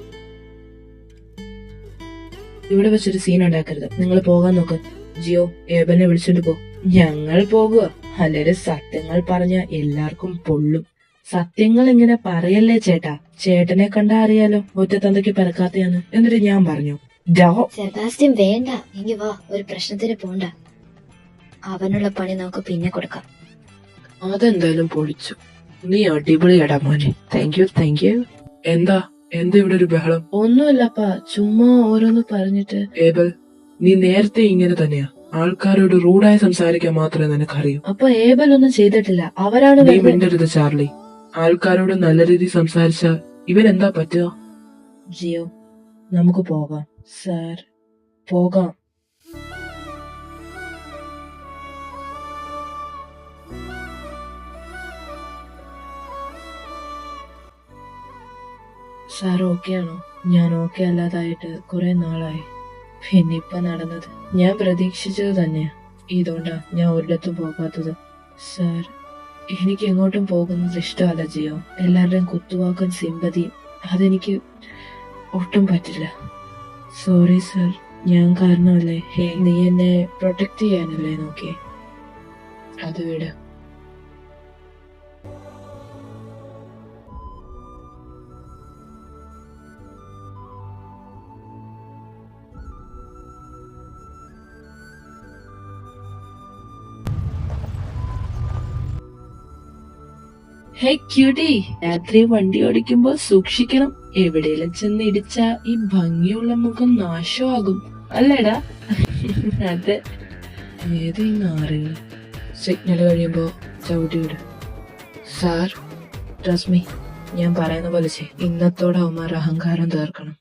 C: ഇവിടെ വെച്ചൊരു സീൻ ഉണ്ടാക്കരുത്. നിങ്ങൾ പോകാൻ നോക്ക്. ജിയോ, ഏബലിനെ വിളിച്ചോണ്ട് പോ. ഞങ്ങൾ പോകുക. അല്ലെങ്കിൽ സത്യങ്ങൾ പറഞ്ഞ എല്ലാവർക്കും പൊള്ളും. സത്യങ്ങൾ ഇങ്ങനെ പറയല്ലേ ചേട്ടാ. ചേട്ടനെ കണ്ടാ അറിയാലോ ഒറ്റ തന്തയ്ക്ക് പിറക്കാത്തയാന്ന്. എന്നിട്ട് ഞാൻ പറഞ്ഞു
B: സെബാസ്റ്റ്യൻ വേണ്ട, എങ്കി വാ, ഒരു പ്രശ്നത്തിന് പോണ്ട. അവനുള്ള പണി നമുക്ക് പിന്നെ കൊടുക്കാം.
C: അതെന്തായാലും പൊളിച്ചു. നീ അടിപൊളിയാടാ മോനെ. Thank you.
A: എന്താ ഇവിടെ ഒരു ബഹളം?
C: ഒന്നുമില്ലപ്പാ, ചുമ്മാ ഓരോന്ന് പറഞ്ഞിട്ട്.
A: ഏബൽ, നീ നേരത്തെ ഇങ്ങനെ തന്നെയാ. ആൾക്കാരോട് റൂഡായി സംസാരിക്കാൻ മാത്രമേ നിനക്കറിയൂ.
C: അപ്പൊ ഏബൽ ഒന്നും ചെയ്തിട്ടില്ല, അവരാണ്
A: നീ മിണ്ടരുത് ചാർലി. ആൾക്കാരോട് നല്ല രീതിയിൽ സംസാരിച്ച ഇവൻ എന്താ പറ്റുക?
C: ജിയോ, നമുക്ക് പോകാം. സാർ, പോകാം. സാർ ഓക്കെ ആണോ? ഞാൻ ഓക്കെ അല്ലാതായിട്ട് കുറെ നാളായി. പിന്നെ ഇപ്പൊ നടന്നത് ഞാൻ പ്രതീക്ഷിച്ചത് തന്നെയാ. ഇതുകൊണ്ടാ ഞാൻ ഒരിടത്തും പോകാത്തത്. സാർ, എനിക്ക് എങ്ങോട്ടും പോകുന്നത് ഇഷ്ടമല്ല ജിയോ. എല്ലാവരുടെയും കുത്തുവാക്കും സിമ്പതിയും അതെനിക്ക് ഒട്ടും പറ്റില്ല. സോറി സാർ, ഞാൻ കാരണമല്ലേ. നീ എന്നെ പ്രൊട്ടക്ട് ചെയ്യാനല്ലേ നോക്കിയേ. അത് വിട്. ഹേ ക്യൂട്ടി, രാത്രി വണ്ടി ഓടിക്കുമ്പോ സൂക്ഷിക്കണം. എവിടെയെങ്കിലും ചെന്ന് ഇടിച്ച ഈ ഭംഗിയുള്ള മുഖം നാശമാകും അല്ലേടാ? അതെ. ഏത് ഈ നാറുകൾ? സിഗ്നൽ കഴിയുമ്പോ ചവിട്ടി വിടും. സാർ, ട്രസ്റ്റ് മീ, ഞാൻ പറയുന്ന പോലെ ചെയ്യും. ഇന്നത്തോടെ അവന്മാർ അഹങ്കാരം തീർക്കണം.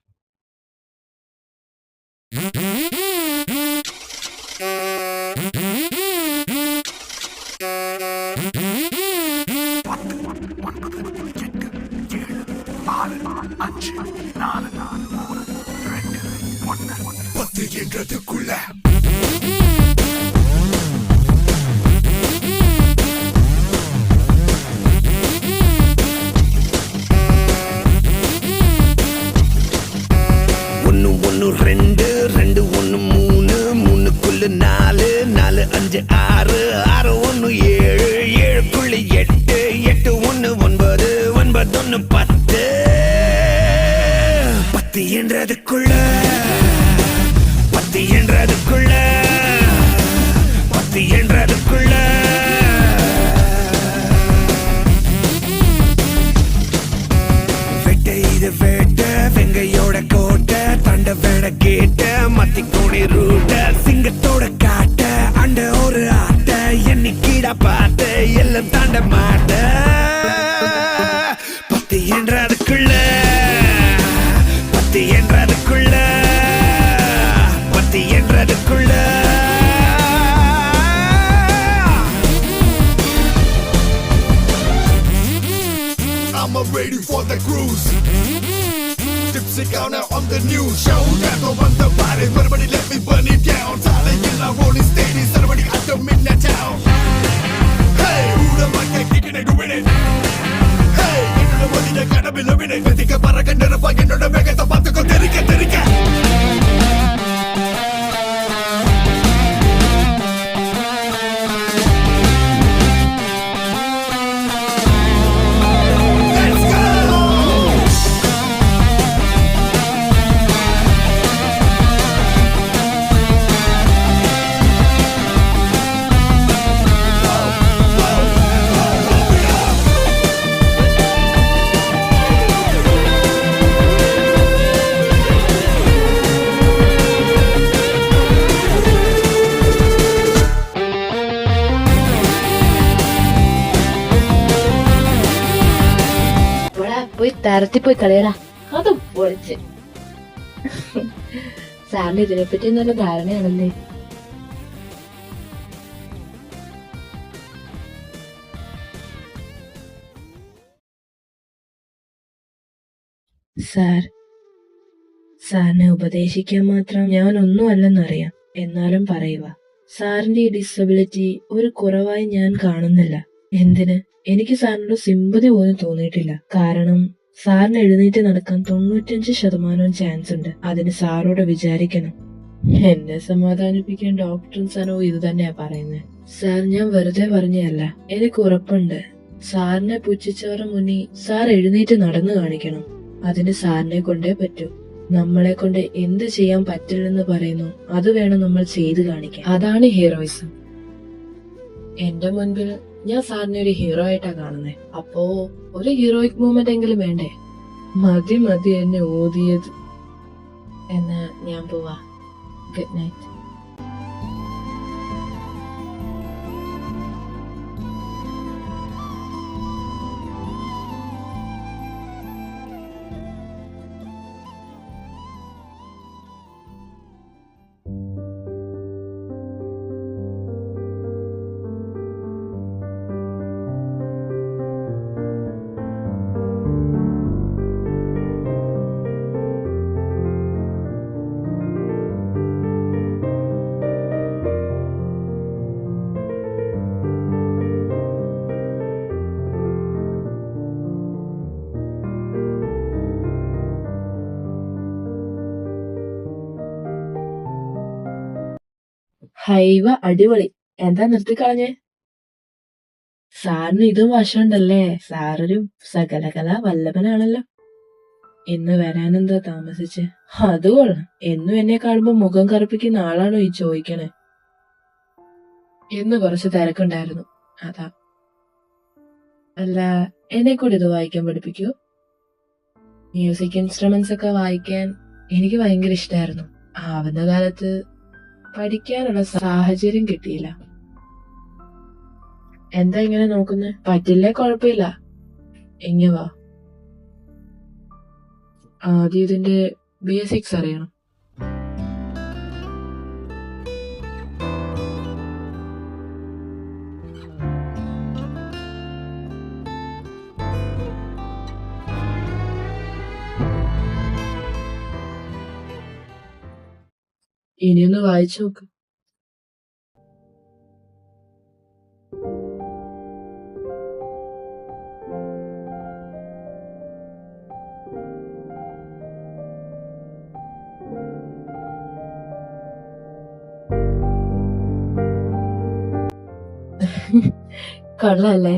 E: ஒன்னு ஒன்னு ரெண்டு ரெண்டு ஒன்னு மூணு மூணுக்குள்ள நாலு நாலு அஞ்சு ஆறு ஆறு ஒன்னு ஏழு ஏழுக்குள்ள எட்டு எட்டு ஒன்னு ஒன்பது ஒன்பது ஒன்னு பத்து பத்து என்றதுக்குள்ள பத்து என்றதுக்குள்ள பத்து என்றதுக்குள்ள வெட்ட இது வேட்ட வெங்கையோட கோட்டை தண்ட வேட கேட்ட மத்தி கோணி ரூட்ட சிங்கத்தோட காட்ட அண்ட ஒரு ஆட்ட எண்ணிக்கீடா பார்த்த எல்லாம் தாண்ட மாட்ட பத்து என்றதுக்குள்ள பத்து என்றதுக்குள்ள பத்து என்றதுக்குள்ள I'm ready for the cruise. Gypsy cow now on the news show. Got no one the body, everybody let me burn it down. Talking in a rolling steady, everybody at the midnight town. Hey, who the fuck is kicking it, doing it? Hey, into the body, the kind of beloved it. Think a paragon, the fucking the mega, the path to go, Terika. Let's go!
C: പോയി തരത്തി പോയി കളയടാ. അത് പൊളിച്ച്. സാറിന് ഇതിനെപ്പറ്റി നല്ല ധാരണയാണല്ലേ. Sir, സാറിനെ ഉപദേശിക്കാൻ മാത്രം ഞാൻ ഒന്നുമല്ലെന്നറിയാം. എന്നാലും പറയുക, സാറിന്റെ ഈ ഡിസബിലിറ്റി ഒരു കുറവായി ഞാൻ കാണുന്നില്ല. എന്തിന്? എനിക്ക് സാറിനോട് സിമ്പതി പോലും തോന്നിയിട്ടില്ല. കാരണം സാറിന് എഴുന്നേറ്റ് നടക്കാൻ 95% ചാൻസ് ഉണ്ട്. അതിന് സാറോട് വിചാരിക്കണം. എന്നെ സമാധാനിപ്പിക്കാൻ ഡോക്ടറും സനവും ഇത് തന്നെയാ പറയുന്നത്. സാർ, ഞാൻ വെറുതെ പറഞ്ഞതല്ല. എനിക്ക് ഉറപ്പുണ്ട്, സാറിനെ പുച്ഛിച്ചവരുടെ മുന്നിൽ സാർ എഴുന്നേറ്റ് നടന്നു കാണിക്കണം. അതിന് സാറിനെ കൊണ്ടേ പറ്റൂ. നമ്മളെ കൊണ്ട് എന്ത് ചെയ്യാൻ പറ്റില്ലെന്ന് പറയുന്നു, അത് വേണം നമ്മൾ ചെയ്തു കാണിക്കാൻ. അതാണ് ഹീറോയിസം. എന്റെ മുൻപിൽ ഞാൻ സാറിനെ ഒരു ഹീറോ ആയിട്ടാ കാണുന്നേ. അപ്പോ ഒരു ഹീറോയിക് മൂവ്മെന്റ് എങ്കിലും വേണ്ടേ? മതി മതി എന്നെ ഓതിയത്. എന്ന് ഞാൻ പോവാ. Good night. ഹൈവ, അടിപൊളി. എന്താ നിർത്തിക്കളഞ്ഞേ? സാറിന് ഇതും വശമുണ്ടല്ലേ. സാറൊരു സകലകലാ വല്ലഭനാണല്ലോ. ഇന്ന് വരാനെന്താ താമസിച്ച്? അത് കൊള്ളാം. എന്നും എന്നെ കാണുമ്പോ മുഖം കറുപ്പിക്കുന്ന ആളാണോ ഈ ചോദിക്കണേ? ഇന്ന് കുറച്ച് തിരക്കുണ്ടായിരുന്നു, അതാ. അല്ല, എന്നെ കൂടി ഇത് വായിക്കാൻ പഠിപ്പിക്കൂ? മ്യൂസിക് ഇൻസ്ട്രുമെന്റ്സ് ഒക്കെ വായിക്കാൻ എനിക്ക് ഭയങ്കര ഇഷ്ടമായിരുന്നു. ആവുന്ന കാലത്ത് പഠിക്കാനുള്ള സാഹചര്യം കിട്ടിയില്ല. എന്താ ഇങ്ങനെ നോക്കുന്നത്? പറ്റില്ലേ? കുഴപ്പമില്ല, ഇങ്ങ വാ. ആദ്യം ഇതിന്റെ ബേസിക്സ് അറിയണം. ഇനിയൊന്ന് വായിച്ചു നോക്ക്. കൊള്ളാല്ലേ?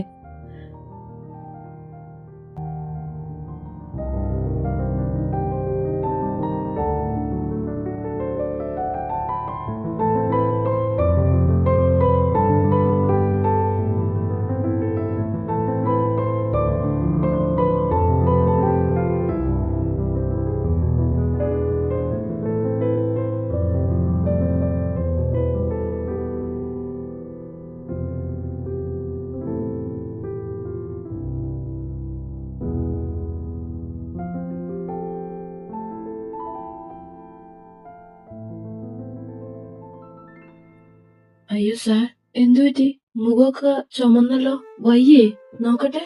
C: അയ്യോ സാർ, എന്തു പറ്റി? മുഖമൊക്കെ ചുമന്നല്ലോ. വയ്യേ? നോക്കട്ടെ.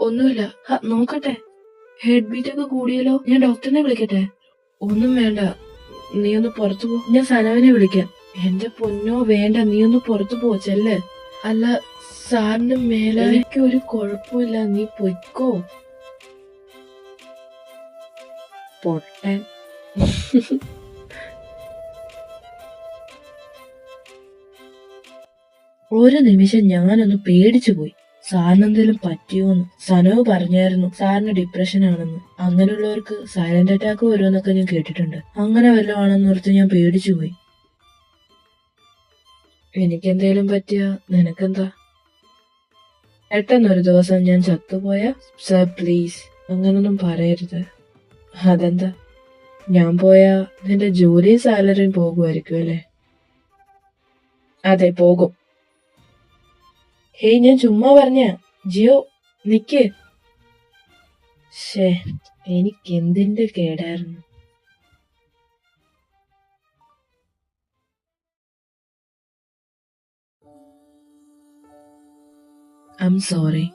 C: ഒന്നുമില്ല. നോക്കട്ടെ. ഹെഡ് ബീറ്റ് ഒക്കെ കൂടിയല്ലോ. ഞാൻ ഡോക്ടറിനെ വിളിക്കട്ടെ? ഒന്നും വേണ്ട, നീ ഒന്ന് പുറത്തു പോ. ഞാൻ സനവിനെ വിളിക്കാം. എന്റെ പൊന്നോ, വേണ്ട, നീ ഒന്ന് പുറത്തു പോ, ചെല്ല്. അല്ല, സാറിന് മേലേക്ക് ഒരു കുഴപ്പമില്ല, നീ പൊയ്ക്കോ. പൊട്ടൻ. ഒരു നിമിഷം ഞാനൊന്ന് പേടിച്ചു പോയി. സാറിന് എന്തെങ്കിലും പറ്റിയോന്ന്. സനവ് പറഞ്ഞായിരുന്നു സാറിന് ഡിപ്രഷൻ ആണെന്ന്. അങ്ങനെയുള്ളവർക്ക് സൈലന്റ് അറ്റാക്ക് വരുമെന്നൊക്കെ ഞാൻ കേട്ടിട്ടുണ്ട്. അങ്ങനെ വല്ലതും ആണെന്ന് ഓർത്ത് ഞാൻ പേടിച്ചു പോയി. എനിക്കെന്തേലും പറ്റിയ നിനക്കെന്താ? പെട്ടെന്നൊരു ദിവസം ഞാൻ ചത്തുപോയ? സർ പ്ലീസ്, അങ്ങനൊന്നും പറയരുത്. അതെന്താ? ഞാൻ പോയാ നിന്റെ ജോലിയും സാലറിയും പോകുമായിരിക്കും അല്ലേ? അതെ, പോകും. ഹേയ്, ഞാൻ ചുമ്മാ പറഞ്ഞ. ജിയോ, നിക്ക്. ശേ, എനിക്കെന്തിന്റെ കേടായിരുന്നു. I'm sorry.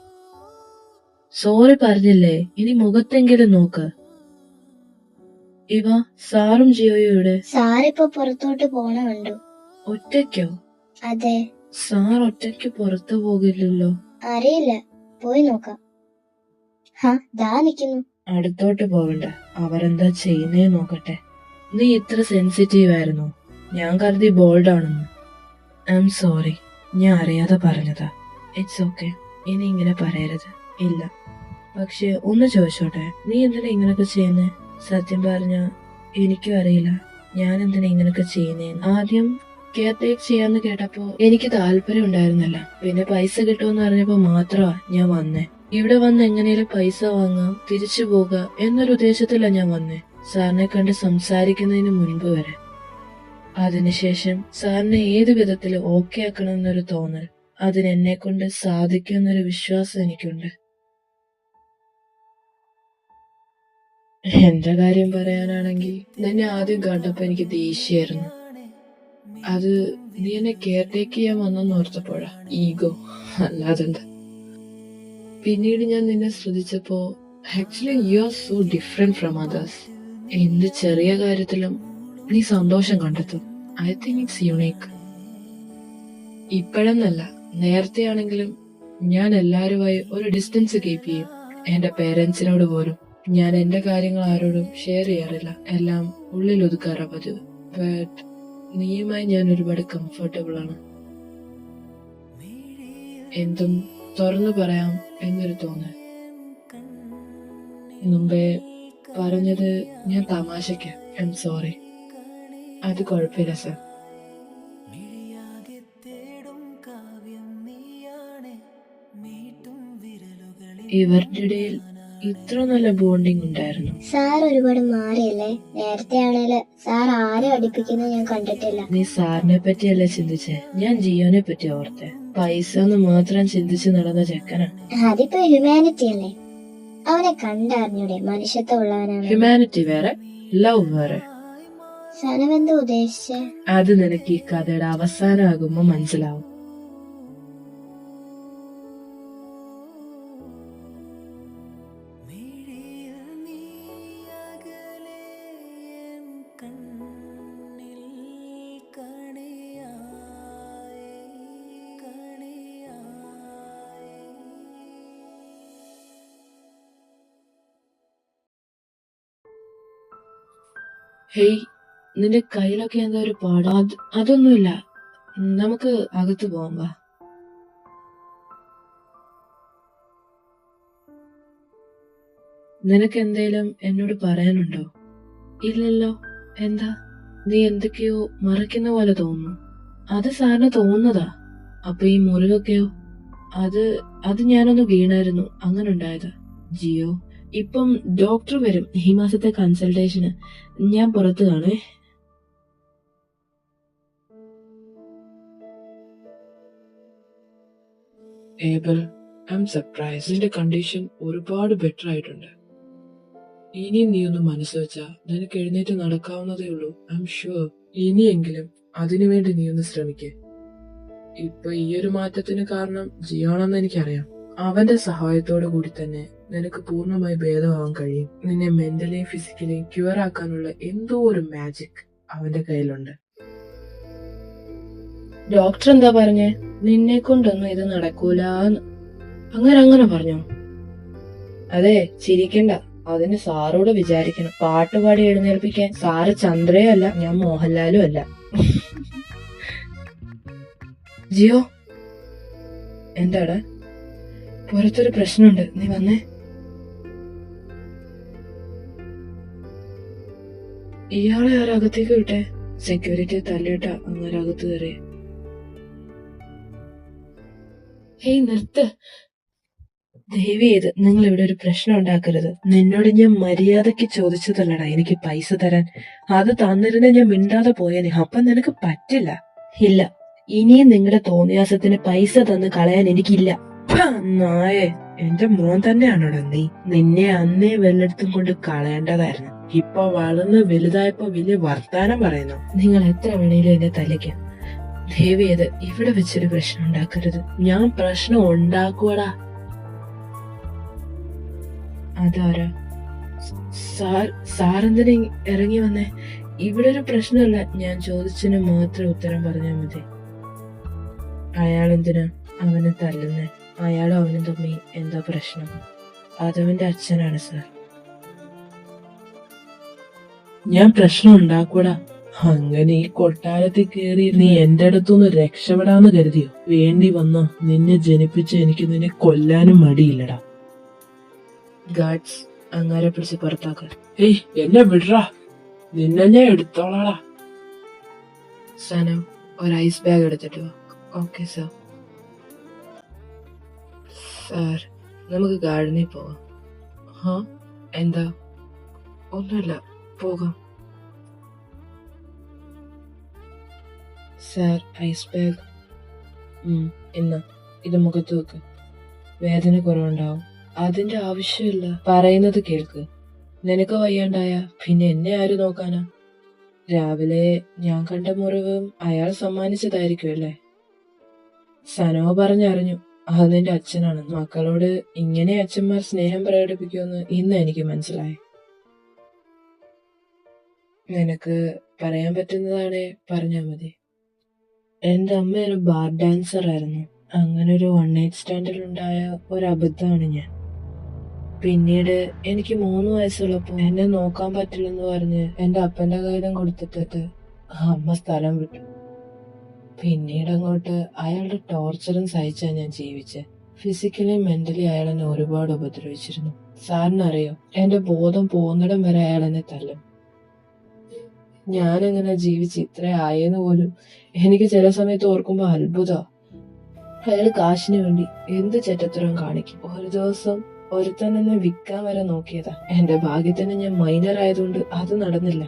C: സോറി പറഞ്ഞില്ലേ, ഇനി മുഖത്തെങ്കിലും നോക്ക്. ഇവ സാറും ജിയോയും ഇവിടെ.
B: സാറിപ്പോ പുറത്തോട്ട് പോണ കണ്ടു.
C: ഒറ്റയ്ക്കോ?
B: അതെ.
C: സാർ ഒറ്റയ്ക്ക് പുറത്തു പോകില്ലല്ലോ.
B: അറിയില്ല, പോയി നോക്കാം. ദാ നിക്കുന്നു.
C: അടുത്തോട്ട് പോവണ്ട, അവരെന്താ ചെയ്യുന്നേ നോക്കട്ടെ. നീ ഇത്ര സെൻസിറ്റീവ് ആയിരുന്നു? ഞാൻ കരുതി ബോൾഡ് ആണെന്ന്. ഐ എം സോറി, ഞാൻ അറിയാതെ പറഞ്ഞതാ. ഇറ്റ്സ് ഓക്കെ, ഇനി ഇങ്ങനെ പറയരുത്. ഇല്ല, പക്ഷെ ഒന്ന് ചോദിച്ചോട്ടെ, നീ എന്തിനാ ഇങ്ങനൊക്കെ ചെയ്യുന്നേ? സത്യം പറഞ്ഞ എനിക്കും അറിയില്ല ഞാൻ എന്തിനാ ഇങ്ങനൊക്കെ ചെയ്യുന്നേ. ആദ്യം കെയർ ടേക്ക് ചെയ്യാന്ന് കേട്ടപ്പോ എനിക്ക് താല്പര്യം ഉണ്ടായിരുന്നില്ല. പിന്നെ പൈസ കിട്ടുമെന്ന് അറിഞ്ഞപ്പോ മാത്രമാ ഞാൻ വന്നേ. ഇവിടെ വന്ന് എങ്ങനെയും പൈസ വാങ്ങാം, തിരിച്ചു പോക എന്നൊരു ഉദ്ദേശത്തിലാ ഞാൻ വന്നേ, സാറിനെ കണ്ട് സംസാരിക്കുന്നതിന് മുൻപ് വരെ. അതിനുശേഷം സാറിനെ ഏത് വിധത്തിൽ ഓക്കെ ആക്കണമെന്നൊരു തോന്നൽ, അതിനെന്നെ കൊണ്ട് സാധിക്കുമെന്നൊരു വിശ്വാസം എനിക്കുണ്ട്. എന്റെ കാര്യം പറയാനാണെങ്കിൽ നിന്നെ ആദ്യം കണ്ടപ്പോ എനിക്ക് ദേഷ്യായിരുന്നു. അത് നീ എന്നെ കെയർ ടേക്ക് ചെയ്യാൻ വന്നെന്ന് ഓർത്തപ്പോഴാ. ഈഗോ അല്ലാതെന്താ. പിന്നീട് ഞാൻ നിന്നെ ശ്രദ്ധിച്ചപ്പോ actually you are so different from others. എന്ത് ചെറിയ കാര്യത്തിലും നീ സന്തോഷം കണ്ടെത്തും. I think it's unique. ഇപ്പോഴെന്നല്ല, നേരത്തെ ആണെങ്കിലും ഞാൻ എല്ലാവരുമായി ഒരു ഡിസ്റ്റൻസ് കീപ്പ് ചെയ്യും. എന്റെ പേരൻസിനോട് പോലും ഞാൻ എന്റെ കാര്യങ്ങൾ ആരോടും ഷെയർ ചെയ്യാറില്ല, എല്ലാം ഉള്ളിൽ ഒതുക്കാറാ പതിവ്. ബട്ട് നീയുമായി ഞാൻ ഒരുപാട് കംഫർട്ടബിൾ ആണ്. എന്തും തുറന്നു പറയാം എന്നൊരു തോന്നൽ. മുമ്പേ പറഞ്ഞത് ഞാൻ തമാശയ്ക്ക്. I am sorry. അത് കുഴപ്പമില്ല സർ. ഇവരുടെ ഇടയിൽ ഇത്ര നല്ല ബോണ്ടിങ് ഉണ്ടായിരുന്നു.
B: സാർ ഒരുപാട് മാറിയല്ലേ? നേരത്തെ ആണേല് സാർ ആരെ അടുപ്പിക്കുന്നത് ഞാൻ കണ്ടിട്ടില്ല.
C: നീ സാറിനെ പറ്റിയല്ലേ ചിന്തിച്ചേ, ഞാൻ ജിയോനെ പറ്റി ഓർത്തെ. പൈസ എന്ന് മാത്രം ചിന്തിച്ച് നടന്ന ചെക്കനാ.
B: അതിപ്പോ ഹ്യൂമാനിറ്റി അല്ലേ? അവനെ കണ്ടറിഞ്ഞൂടെ മനുഷ്യത്വം ഉള്ളവനാണ്.
C: ഹ്യൂമാനിറ്റി വേറെ, ലവ് വേറെ.
B: സനവെന്താ ഉദ്ദേശിച്ചേ?
C: അത് നിനക്ക് ഈ കഥയുടെ അവസാനമാകുമ്പോ മനസ്സിലാവും. ഹേയ്, നിന്റെ കയ്യിലൊക്കെ എന്താ ഒരു പാട്? അതൊന്നുമില്ല, നമുക്ക് അകത്ത് പോവാം വാ. നിനക്ക് എന്തേലും എന്നോട് പറയാനുണ്ടോ? ഇല്ലല്ലോ. എന്താ, നീ എന്തൊക്കെയോ മറയ്ക്കുന്ന പോലെ തോന്നുന്നു. അത് സാറിന് തോന്നുന്നതാ. അപ്പൊ ഈ മുറിവൊക്കെയോ? അത് ഞാനൊന്ന് വീണായിരുന്നു, അങ്ങനെ ഉണ്ടായതാ. ജിയോ, ഇപ്പം ഡോക്ടർ വരും ഈ മാസത്തെ കൺസൾട്ടേഷന്. ഞാൻ പുറത്ത് കാണേ.
A: Abel, I am surprise. നിന്റെ കണ്ടീഷൻ ഒരുപാട് ബെറ്റർ ആയിട്ടുണ്ട്. ഇനിയും നീ ഒന്ന് മനസ്സ് വെച്ചാ നിനക്ക് എഴുന്നേറ്റ് നടക്കാവുന്നതേ ഉള്ളൂ. I am sure. ഇനിയെങ്കിലും അതിനുവേണ്ടി നീ ഒന്ന് ശ്രമിക്കേ. ഇപ്പൊ ഈ ഒരു മാറ്റത്തിന് കാരണം ജിയോണെന്ന് എനിക്കറിയാം. അവന്റെ സഹായത്തോടു കൂടി തന്നെ നിനക്ക് പൂർണ്ണമായി ഭേദമാവാൻ കഴിയും. നിന്നെ മെന്റലിയും ഫിസിക്കലിയും ക്യൂർ ആക്കാനുള്ള എന്തോ ഒരു മാജിക് അവന്റെ കയ്യിലുണ്ട്.
C: ഡോക്ടർ എന്താ പറഞ്ഞേ? നിന്നെ കൊണ്ടൊന്നും ഇത് നടക്കൂലെന്ന് അങ്ങനെ പറഞ്ഞോ? അതെ, ചിരിക്കണ്ട. അതിന് സാറോട് വിചാരിക്കണം. പാട്ടുപാടി എഴുന്നേൽപ്പിക്കാൻ സാറ് ചന്ദ്രയും അല്ല, ഞാൻ മോഹൻലാലും അല്ല. ജിയോ, എന്താടാ? പുറത്തൊരു പ്രശ്നമുണ്ട്, നീ വന്നേ. ഇയാളെ ആരകത്തേക്ക് വിട്ടെ? സെക്യൂരിറ്റി തല്ലിട്ട അങ്ങനെ അകത്ത് കയറി. ഹേയ്, നിർത്ത്. ദേവി, ഇത് നിങ്ങൾ ഇവിടെ ഒരു പ്രശ്നം ഉണ്ടാക്കരുത്. നിന്നോട് ഞാൻ മര്യാദക്ക് ചോദിച്ചതല്ലടാ എനിക്ക് പൈസ തരാൻ. അത് തന്നിരുന്ന ഞാൻ മിണ്ടാതെ പോയേനെ. അപ്പൊ നിനക്ക് പറ്റില്ല. ഇല്ല, ഇനിയും നിങ്ങളുടെ തോന്നിയാസത്തിന് പൈസ തന്ന് കളയാൻ എനിക്കില്ല. നായേ, എന്റെ മോൻ തന്നെയാണോടാ നീ? നിന്നെ അന്നേ വല്ലയിടത്തും കൊണ്ട് കളയേണ്ടതായിരുന്നു. ഇപ്പൊ വളർന്ന് വലുതായപ്പോ വലിയ വർത്താനം പറയുന്നു. നിങ്ങൾ എത്ര വേണേലും എന്നെ തലയ്ക്കാം. ദേവി, ഇത് ഇവിടെ വെച്ചൊരു പ്രശ്നം ഉണ്ടാക്കരുത്. ഞാൻ പ്രശ്നം ഉണ്ടാക്കുവടാ. അതാരാ? സാറെന്തിനാ ഇറങ്ങി വന്നേ? ഇവിടെ ഒരു പ്രശ്നമല്ല, ഞാൻ ചോദിച്ചതിന് മാത്രം ഉത്തരം പറഞ്ഞാൽ മതി. അയാളെന്തിനാ അവനെ തല്ലുന്നേ? അയാളും അവനും തമ്മിൽ എന്താ പ്രശ്നം? അതവന്റെ അച്ഛനാണ് സാർ.
A: ഞാൻ പ്രശ്നം ഉണ്ടാക്കൂടാ. അങ്ങനെ ഈ കൊട്ടാരത്തിൽ കയറി നീ എന്റെ അടുത്തുനിന്ന് രക്ഷപ്പെടാന്ന് കരുതിയോ? വേണ്ടി വന്നോ നിന്നെ ജനിപ്പിച്ച് എനിക്ക് നിന്നെ കൊല്ലാനും മടിയില്ലടാ.
C: ഗാർഡ്സ് അങ്ങാരെ പിടിച്ച് പുറത്താക്ക.
A: ഏയ് എന്നെ വിടറാ, നിന്നെ ഞാൻ എടുത്തോളാടാ.
C: സനോ, ഒരു ഐസ് ബാഗ് എടുത്തിട്ട് വാ. Okay sir. സാർ, നമുക്ക് ഗാർഡനിൽ പോവാം. ഹാ, എന്താ? ഒന്നുമില്ല, പോകാം. Sir, ice bag. എന്നാ ഇത് മുഖത്ത് വെക്ക്. വേദന കുറവുണ്ടാവും. അതിന്റെ ആവശ്യമില്ല. പറയുന്നത് കേൾക്ക്. നിനക്ക് വയ്യാണ്ടായ പിന്നെ എന്നെ ആര് നോക്കാനാ? രാവിലെ ഞാൻ കണ്ട മുറിവും അയാൾ സമ്മാനിച്ചതായിരിക്കുമല്ലേ? സനോ പറഞ്ഞറിഞ്ഞു അത് നിന്റെ അച്ഛനാണ്. മക്കളോട് ഇങ്ങനെ അച്ഛന്മാർ സ്നേഹം പ്രകടിപ്പിക്കുമെന്ന് ഇന്ന് എനിക്ക് മനസ്സിലായി. നിനക്ക് പറയാൻ പറ്റുന്നതാണേ പറഞ്ഞാ മതി. എന്റെ അമ്മ ഒരു ബാർ ഡാൻസർ ആയിരുന്നു. അങ്ങനെ ഒരു 1 night സ്റ്റാൻഡിൽ ഉണ്ടായ ഒരു അബദ്ധമാണ് ഞാൻ. പിന്നീട് എനിക്ക് 3 വയസ്സുള്ളപ്പോ എന്നെ നോക്കാൻ പറ്റില്ലെന്ന് പറഞ്ഞ് എന്റെ അപ്പന്റെ കൈതം കൊടുത്തിട്ട് അമ്മ സ്ഥലം വിട്ടു. പിന്നീട് അങ്ങോട്ട് അയാളുടെ ടോർച്ചറും സഹിച്ചാ ഞാൻ ജീവിച്ചത്. ഫിസിക്കലി മെന്റലി അയാൾ എന്നെ ഒരുപാട് ഉപദ്രവിച്ചിരുന്നു. സാറിനറിയോ, എന്റെ ബോധം പോകുന്നിടം വരെ അയാൾ എന്നെ തല്ലും. ഞാനെങ്ങനെ ജീവിച്ച് ഇത്ര ആയെന്ന് പോലും എനിക്ക് ചില സമയത്ത് ഓർക്കുമ്പോ അത്ഭുത. അയാൾ കാശിന് വേണ്ടി എന്ത് ചെറ്റത്തരം കാണിക്കും. ഒരു ദിവസം ഒരുത്തൻ എന്നെ വിൽക്കാൻ വരെ നോക്കിയതാ. എന്റെ ഭാഗ്യത്തിന് ഞാൻ മൈനർ ആയതുകൊണ്ട് അത് നടന്നില്ല.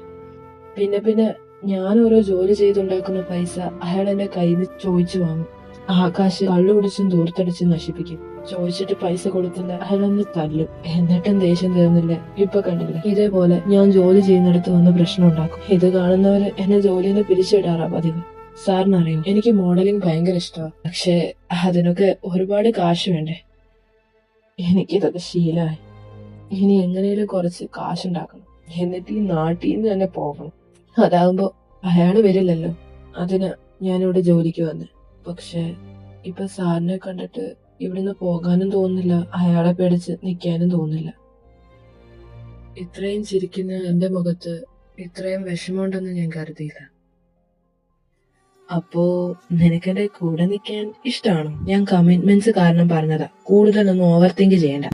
C: പിന്നെ ഞാൻ ഓരോ ജോലി ചെയ്തുണ്ടാക്കുന്ന പൈസ അയാൾ എന്റെ കയ്യിൽ നിന്ന് ചോദിച്ചു വാങ്ങും. ആ കാശ് കള്ളു കുടിച്ചും ദൂർത്തടിച്ചും നശിപ്പിക്കും. ചോദിച്ചിട്ട് പൈസ കൊടുത്തില്ല അയാൾ എന്നെ തല്ലും. എന്നിട്ടും ദേഷ്യം തീർന്നില്ല. ഇപ്പൊ കണ്ടില്ല, ഇതേപോലെ ഞാൻ ജോലി ചെയ്യുന്നിടത്ത് വന്ന് പ്രശ്നം ഉണ്ടാക്കും. ഇത് കാണുന്നവര് എന്നെ ജോലിയിൽ നിന്ന് പിരിച്ചുവിടാറാ പതിവ്. സാറിനറിയോ, എനിക്ക് മോഡലിംഗ് ഭയങ്കര ഇഷ്ടമാണ്. പക്ഷെ അതിനൊക്കെ ഒരുപാട് കാശ് വേണ്ടേ. എനിക്കിതൊക്കെ ശീലമായി. ഇനി എങ്ങനെയും കുറച്ച് കാശുണ്ടാക്കണം. എന്നിട്ട് ഈ നാട്ടിൽ നിന്ന് തന്നെ പോകണം. അതാകുമ്പോ അയാള് വരില്ലല്ലോ. അതിന് ഞാനിവിടെ ജോലിക്ക് വന്നെ. പക്ഷെ ഇപ്പൊ സാറിനെ കണ്ടിട്ട് ഇവിടുന്ന് പോകാനും തോന്നുന്നില്ല, അയാളെ പേടിച്ച് നിൽക്കാനും തോന്നുന്നില്ല. ഇത്രയും ചിരിക്കുന്ന എന്റെ മുഖത്ത് ഇത്രയും വിഷമമുണ്ടെന്ന് ഞാൻ കരുതിയില്ല. അപ്പോ നിനക്കെന്റെ കൂടെ നിൽക്കാൻ ഇഷ്ടമാണോ? ഞാൻ കമ്മിറ്റ്മെന്റ്സ് കാരണം പറഞ്ഞതാ. കൂടുതലൊന്നും ഓവർ തിങ്ക് ചെയ്യണ്ട.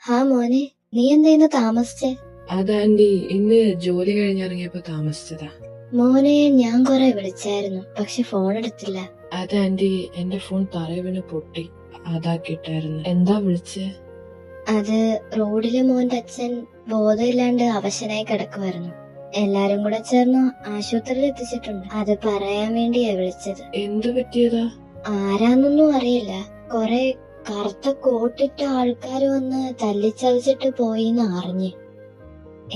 B: ഹാ മോനെ, നീ എന്താ ഇന്ന് താമസിച്ചേ?
C: അതാൻഡി, ഇന്ന് ജോലി കഴിഞ്ഞിറങ്ങിയപ്പോ താമസിച്ചതാ.
B: മോനെ ഞാൻ കൊറേ വിളിച്ചായിരുന്നു, പക്ഷെ ഫോൺ എടുത്തില്ല.
C: അതാൻഡി, എന്റെ ഫോൺ തറയിൽ വീണ് പൊട്ടി. അതാക്കിട്ടായിരുന്നു. എന്താ വിളിച്ചേ?
B: അത് റോഡിലെ മോന്റെ അച്ഛൻ ബോധമില്ലാണ്ട് അവശനായി കിടക്കുമായിരുന്നു. എല്ലാരും കൂടെ ചേർന്ന് ആശുപത്രിയിൽ എത്തിച്ചിട്ടുണ്ട്. അത് പറയാൻ വേണ്ടിയാ വിളിച്ചത്.
C: എന്തു പറ്റിയതാ?
B: ആരാന്നൊന്നും അറിയില്ല. കൊറേ കറുത്ത കോട്ടിട്ട ആൾക്കാര് വന്ന് തല്ലിച്ചതച്ചിട്ട് പോയിന്ന് അറിഞ്ഞ്.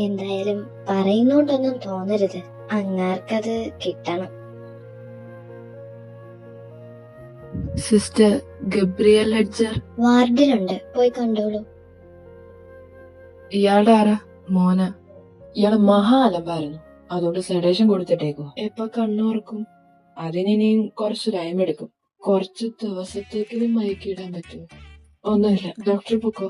B: എന്തായാലും പറയുന്നോണ്ടൊന്നും തോന്നരുത്. അങ്ങാർക്കത് കിട്ടണം.
C: സിസ്റ്റർ ഗബ്രിയൽ ഹെഡ്ജർ
B: വാർഡിലുണ്ട്, പോയി കണ്ടോളൂ.
C: ഇയാളുടെ ആരാ? മോന. ഇയാള് മഹാ അലമ്പായിരുന്നു. അതുകൊണ്ട് സെഡേഷൻ കൊടുത്തിട്ടേക്കോ. എപ്പൊ കണ്ണുറക്കും? അതിനിയും കുറച്ച് ടൈം എടുക്കും. കുറച്ച് ദിവസത്തേക്കിനും മയക്കിടാൻ പറ്റുമോ? ഒന്നുമില്ല, ഡോക്ടർ പൊക്കോ.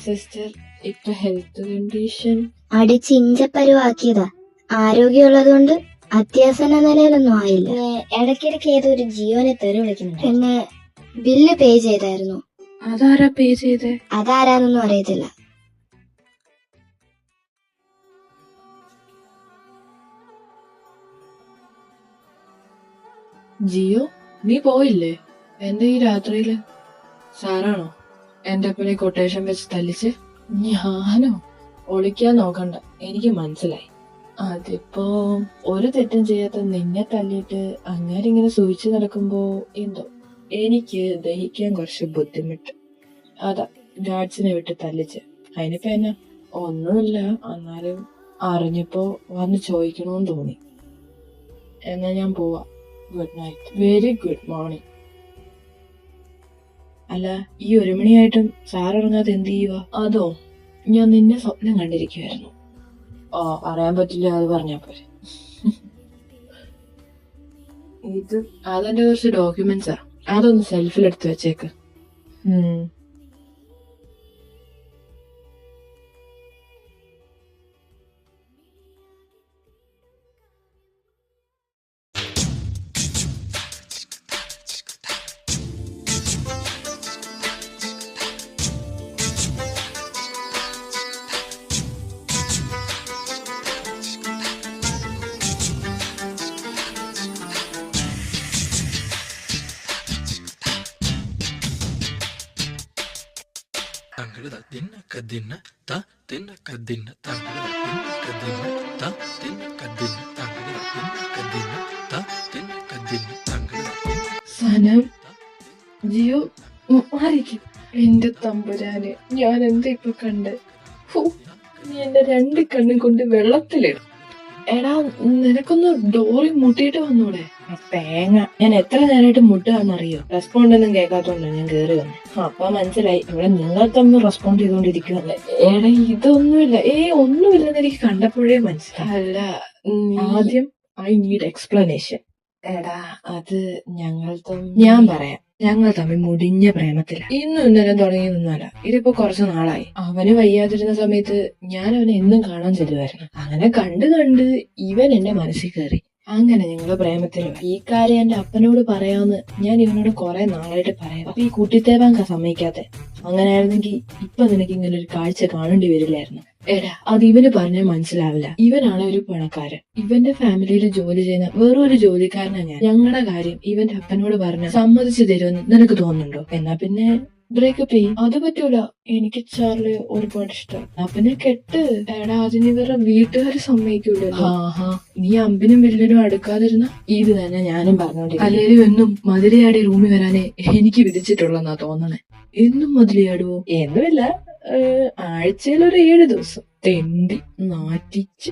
C: സിസ്റ്റർ, ഇപ്പൊ ഹെൽത്ത് കണ്ടീഷൻ
B: അടിച്ച് ഇഞ്ചപ്പരുവാക്കിയതാ. ആരോഗ്യമുള്ളതുകൊണ്ട് അത്യാസന്ന നിലയിലൊന്നും ആയില്ല. ഇടയ്ക്കിടയ്ക്ക് ഏതൊരു ജിയോനെ തെറി വിളിക്കുന്നുണ്ട്. പിന്നെ ബില്ല് പേ ചെയ്തായിരുന്നു.
C: അതാരാ പേ ചെയ്തേ?
B: അതാരാന്നൊന്നും അറിയത്തില്ല.
C: ജിയോ, നീ പോയില്ലേ എന്റെ ഈ രാത്രിയില്? സാറാണോ എന്റെ അപ്പനെ കൊട്ടേഷൻ വെച്ച് തല്ലിച്ച്? ഞാനോ? ഒളിക്കാൻ നോക്കണ്ട, എനിക്ക് മനസ്സിലായി. അതിപ്പോ ഒരു തെറ്റും ചെയ്യാത്ത നിന്നെ തല്ലിയിട്ട് അങ്ങനെ സൂചിച്ചു നടക്കുമ്പോ എന്തോ എനിക്ക് ദഹിക്കാൻ കുറച്ച് ബുദ്ധിമുട്ട്. അതാ ഗാർഡ്സിനെ വിട്ട് തല്ലിച്ച്. അതിനിപ്പോ എന്നാ? ഒന്നുമില്ല, എന്നാലും അറിഞ്ഞപ്പോ വന്ന് ചോദിക്കണോന്ന് തോന്നി. എന്നാ ഞാൻ പോവാ. Good night. Very good morning. അല്ല, ഈ 1 മണിയായിട്ടും സാർ ഉറങ്ങാതെ എന്ത് ചെയ്യുക? അതോ, ഞാൻ നിന്നെ സ്വപ്നം കണ്ടിരിക്കുവായിരുന്നു. ഓ, പറയാൻ പറ്റില്ല, അത് പറഞ്ഞാ പോരെ. അതെന്റെ കുറച്ച് ഡോക്യുമെന്റ്സാ, അതൊന്ന് സെൽഫിലെടുത്ത് വെച്ചേക്ക്.
F: Tangalada dinna kadinna ta dinna kadinna tangalada dinna kadinna ta dinna kadinna tangalada dinna kadinna ta dinna kadinna tangalada dinna
C: സനം, ജിയോ, മാറിക്കും. എന്റെ തമ്പുരാനെ, ഞാൻ എന്താ ഇപ്പൊ കണ്ട്? നീ എന്റെ 2 കണ്ണും കൊണ്ട് വെള്ളത്തിലിടും. എടാ, നിനക്കൊന്ന് ഡോറി മുട്ടിയിട്ട് വന്നൂടെ? തേങ്ങ, ഞാൻ എത്ര നേരമായിട്ട് മുട്ടുകയെന്നറിയോ? റെസ്പോണ്ട് ഒന്നും കേൾക്കാത്തോണ്ടാ ഞാൻ കേറി വന്നെ. അപ്പൊ മനസ്സിലായി ഇവിടെ നിങ്ങൾ തമ്മിൽ റെസ്പോണ്ട് ചെയ്തോണ്ടിരിക്കുവല്ലേ. എടാ, ഇതൊന്നുമില്ല. ഒന്നുമില്ലെന്ന് എനിക്ക് കണ്ടപ്പോഴേ മനസ്സിലായി. അല്ല, ആദ്യം ഐ നീഡ് എക്സ്പ്ലനേഷൻ. എടാ, അത് ഞാൻ പറയാം. ഞങ്ങൾ തമ്മിൽ മുടിഞ്ഞ പ്രേമത്തില. ഇന്നും ഇന്നലെ തുടങ്ങിയതൊന്നുമല്ല, ഇതിപ്പോ കുറച്ചു നാളായി. അവന് വയ്യാതിരുന്ന സമയത്ത് ഞാൻ അവനെ എന്നും കാണാൻ ചെല്ലുമായിരുന്നു. അങ്ങനെ കണ്ട് ഇവൻ എന്റെ മനസ്സിൽ കയറി. അങ്ങനെ ഞങ്ങള് പ്രേമത്തിലുമായി. ഈ കാര്യം എന്റെ അപ്പനോട് പറയാമെന്ന് ഞാൻ ഇവനോട് കുറെ നാളായിട്ട് പറയാം. അപ്പൊ ഈ കുട്ടിത്തേവാങ്ക സമ്മതിക്കാത്തെ. അങ്ങനെയായിരുന്നെങ്കിൽ ഇപ്പൊ നിനക്ക് ഇങ്ങനെ ഒരു കാഴ്ച കാണേണ്ടി വരില്ലായിരുന്നു. എടാ, അത് ഇവന് പറഞ്ഞാൽ മനസ്സിലാവില്ല. ഇവനാണ് ഒരു പണക്കാരൻ. ഇവന്റെ ഫാമിലിയിൽ ജോലി ചെയ്യുന്ന വേറൊരു ജോലിക്കാരനാണ് ഞാൻ. ഞങ്ങളുടെ കാര്യം ഇവന്റെ അപ്പനോട് പറഞ്ഞ സമ്മതിച്ചു തരുമെന്ന് നിനക്ക് തോന്നുന്നുണ്ടോ? എന്നാ പിന്നെ ബ്രേക്കപ്പ് ചെയ്യും. അത് പറ്റൂല, എനിക്ക് ചാർലി ഒരുപാട് ഇഷ്ടം. പിന്നെ കെട്ട്. എടാ, അതിന് ഇവരുടെ വീട്ടുകാര് സമ്മതിക്കൂലല്ലോ. നീ അമ്പിനും വില്ലിനും അടുക്കാതിരുന്ന ഇത് തന്നെ ഞാനും പറഞ്ഞോണ്ടിരിക്കും. അല്ലേലും എന്നും മതിലയാടി റൂമിൽ വരാനേ എനിക്ക് വിധിച്ചിട്ടുള്ളെന്നാ തോന്നണേ. എന്നും മതിലയാടുവോ? എന്നുമില്ല, ആഴ്ചയിൽ ഒരു 7 ദിവസം. തെണ്ടി നാറ്റിച്ച്.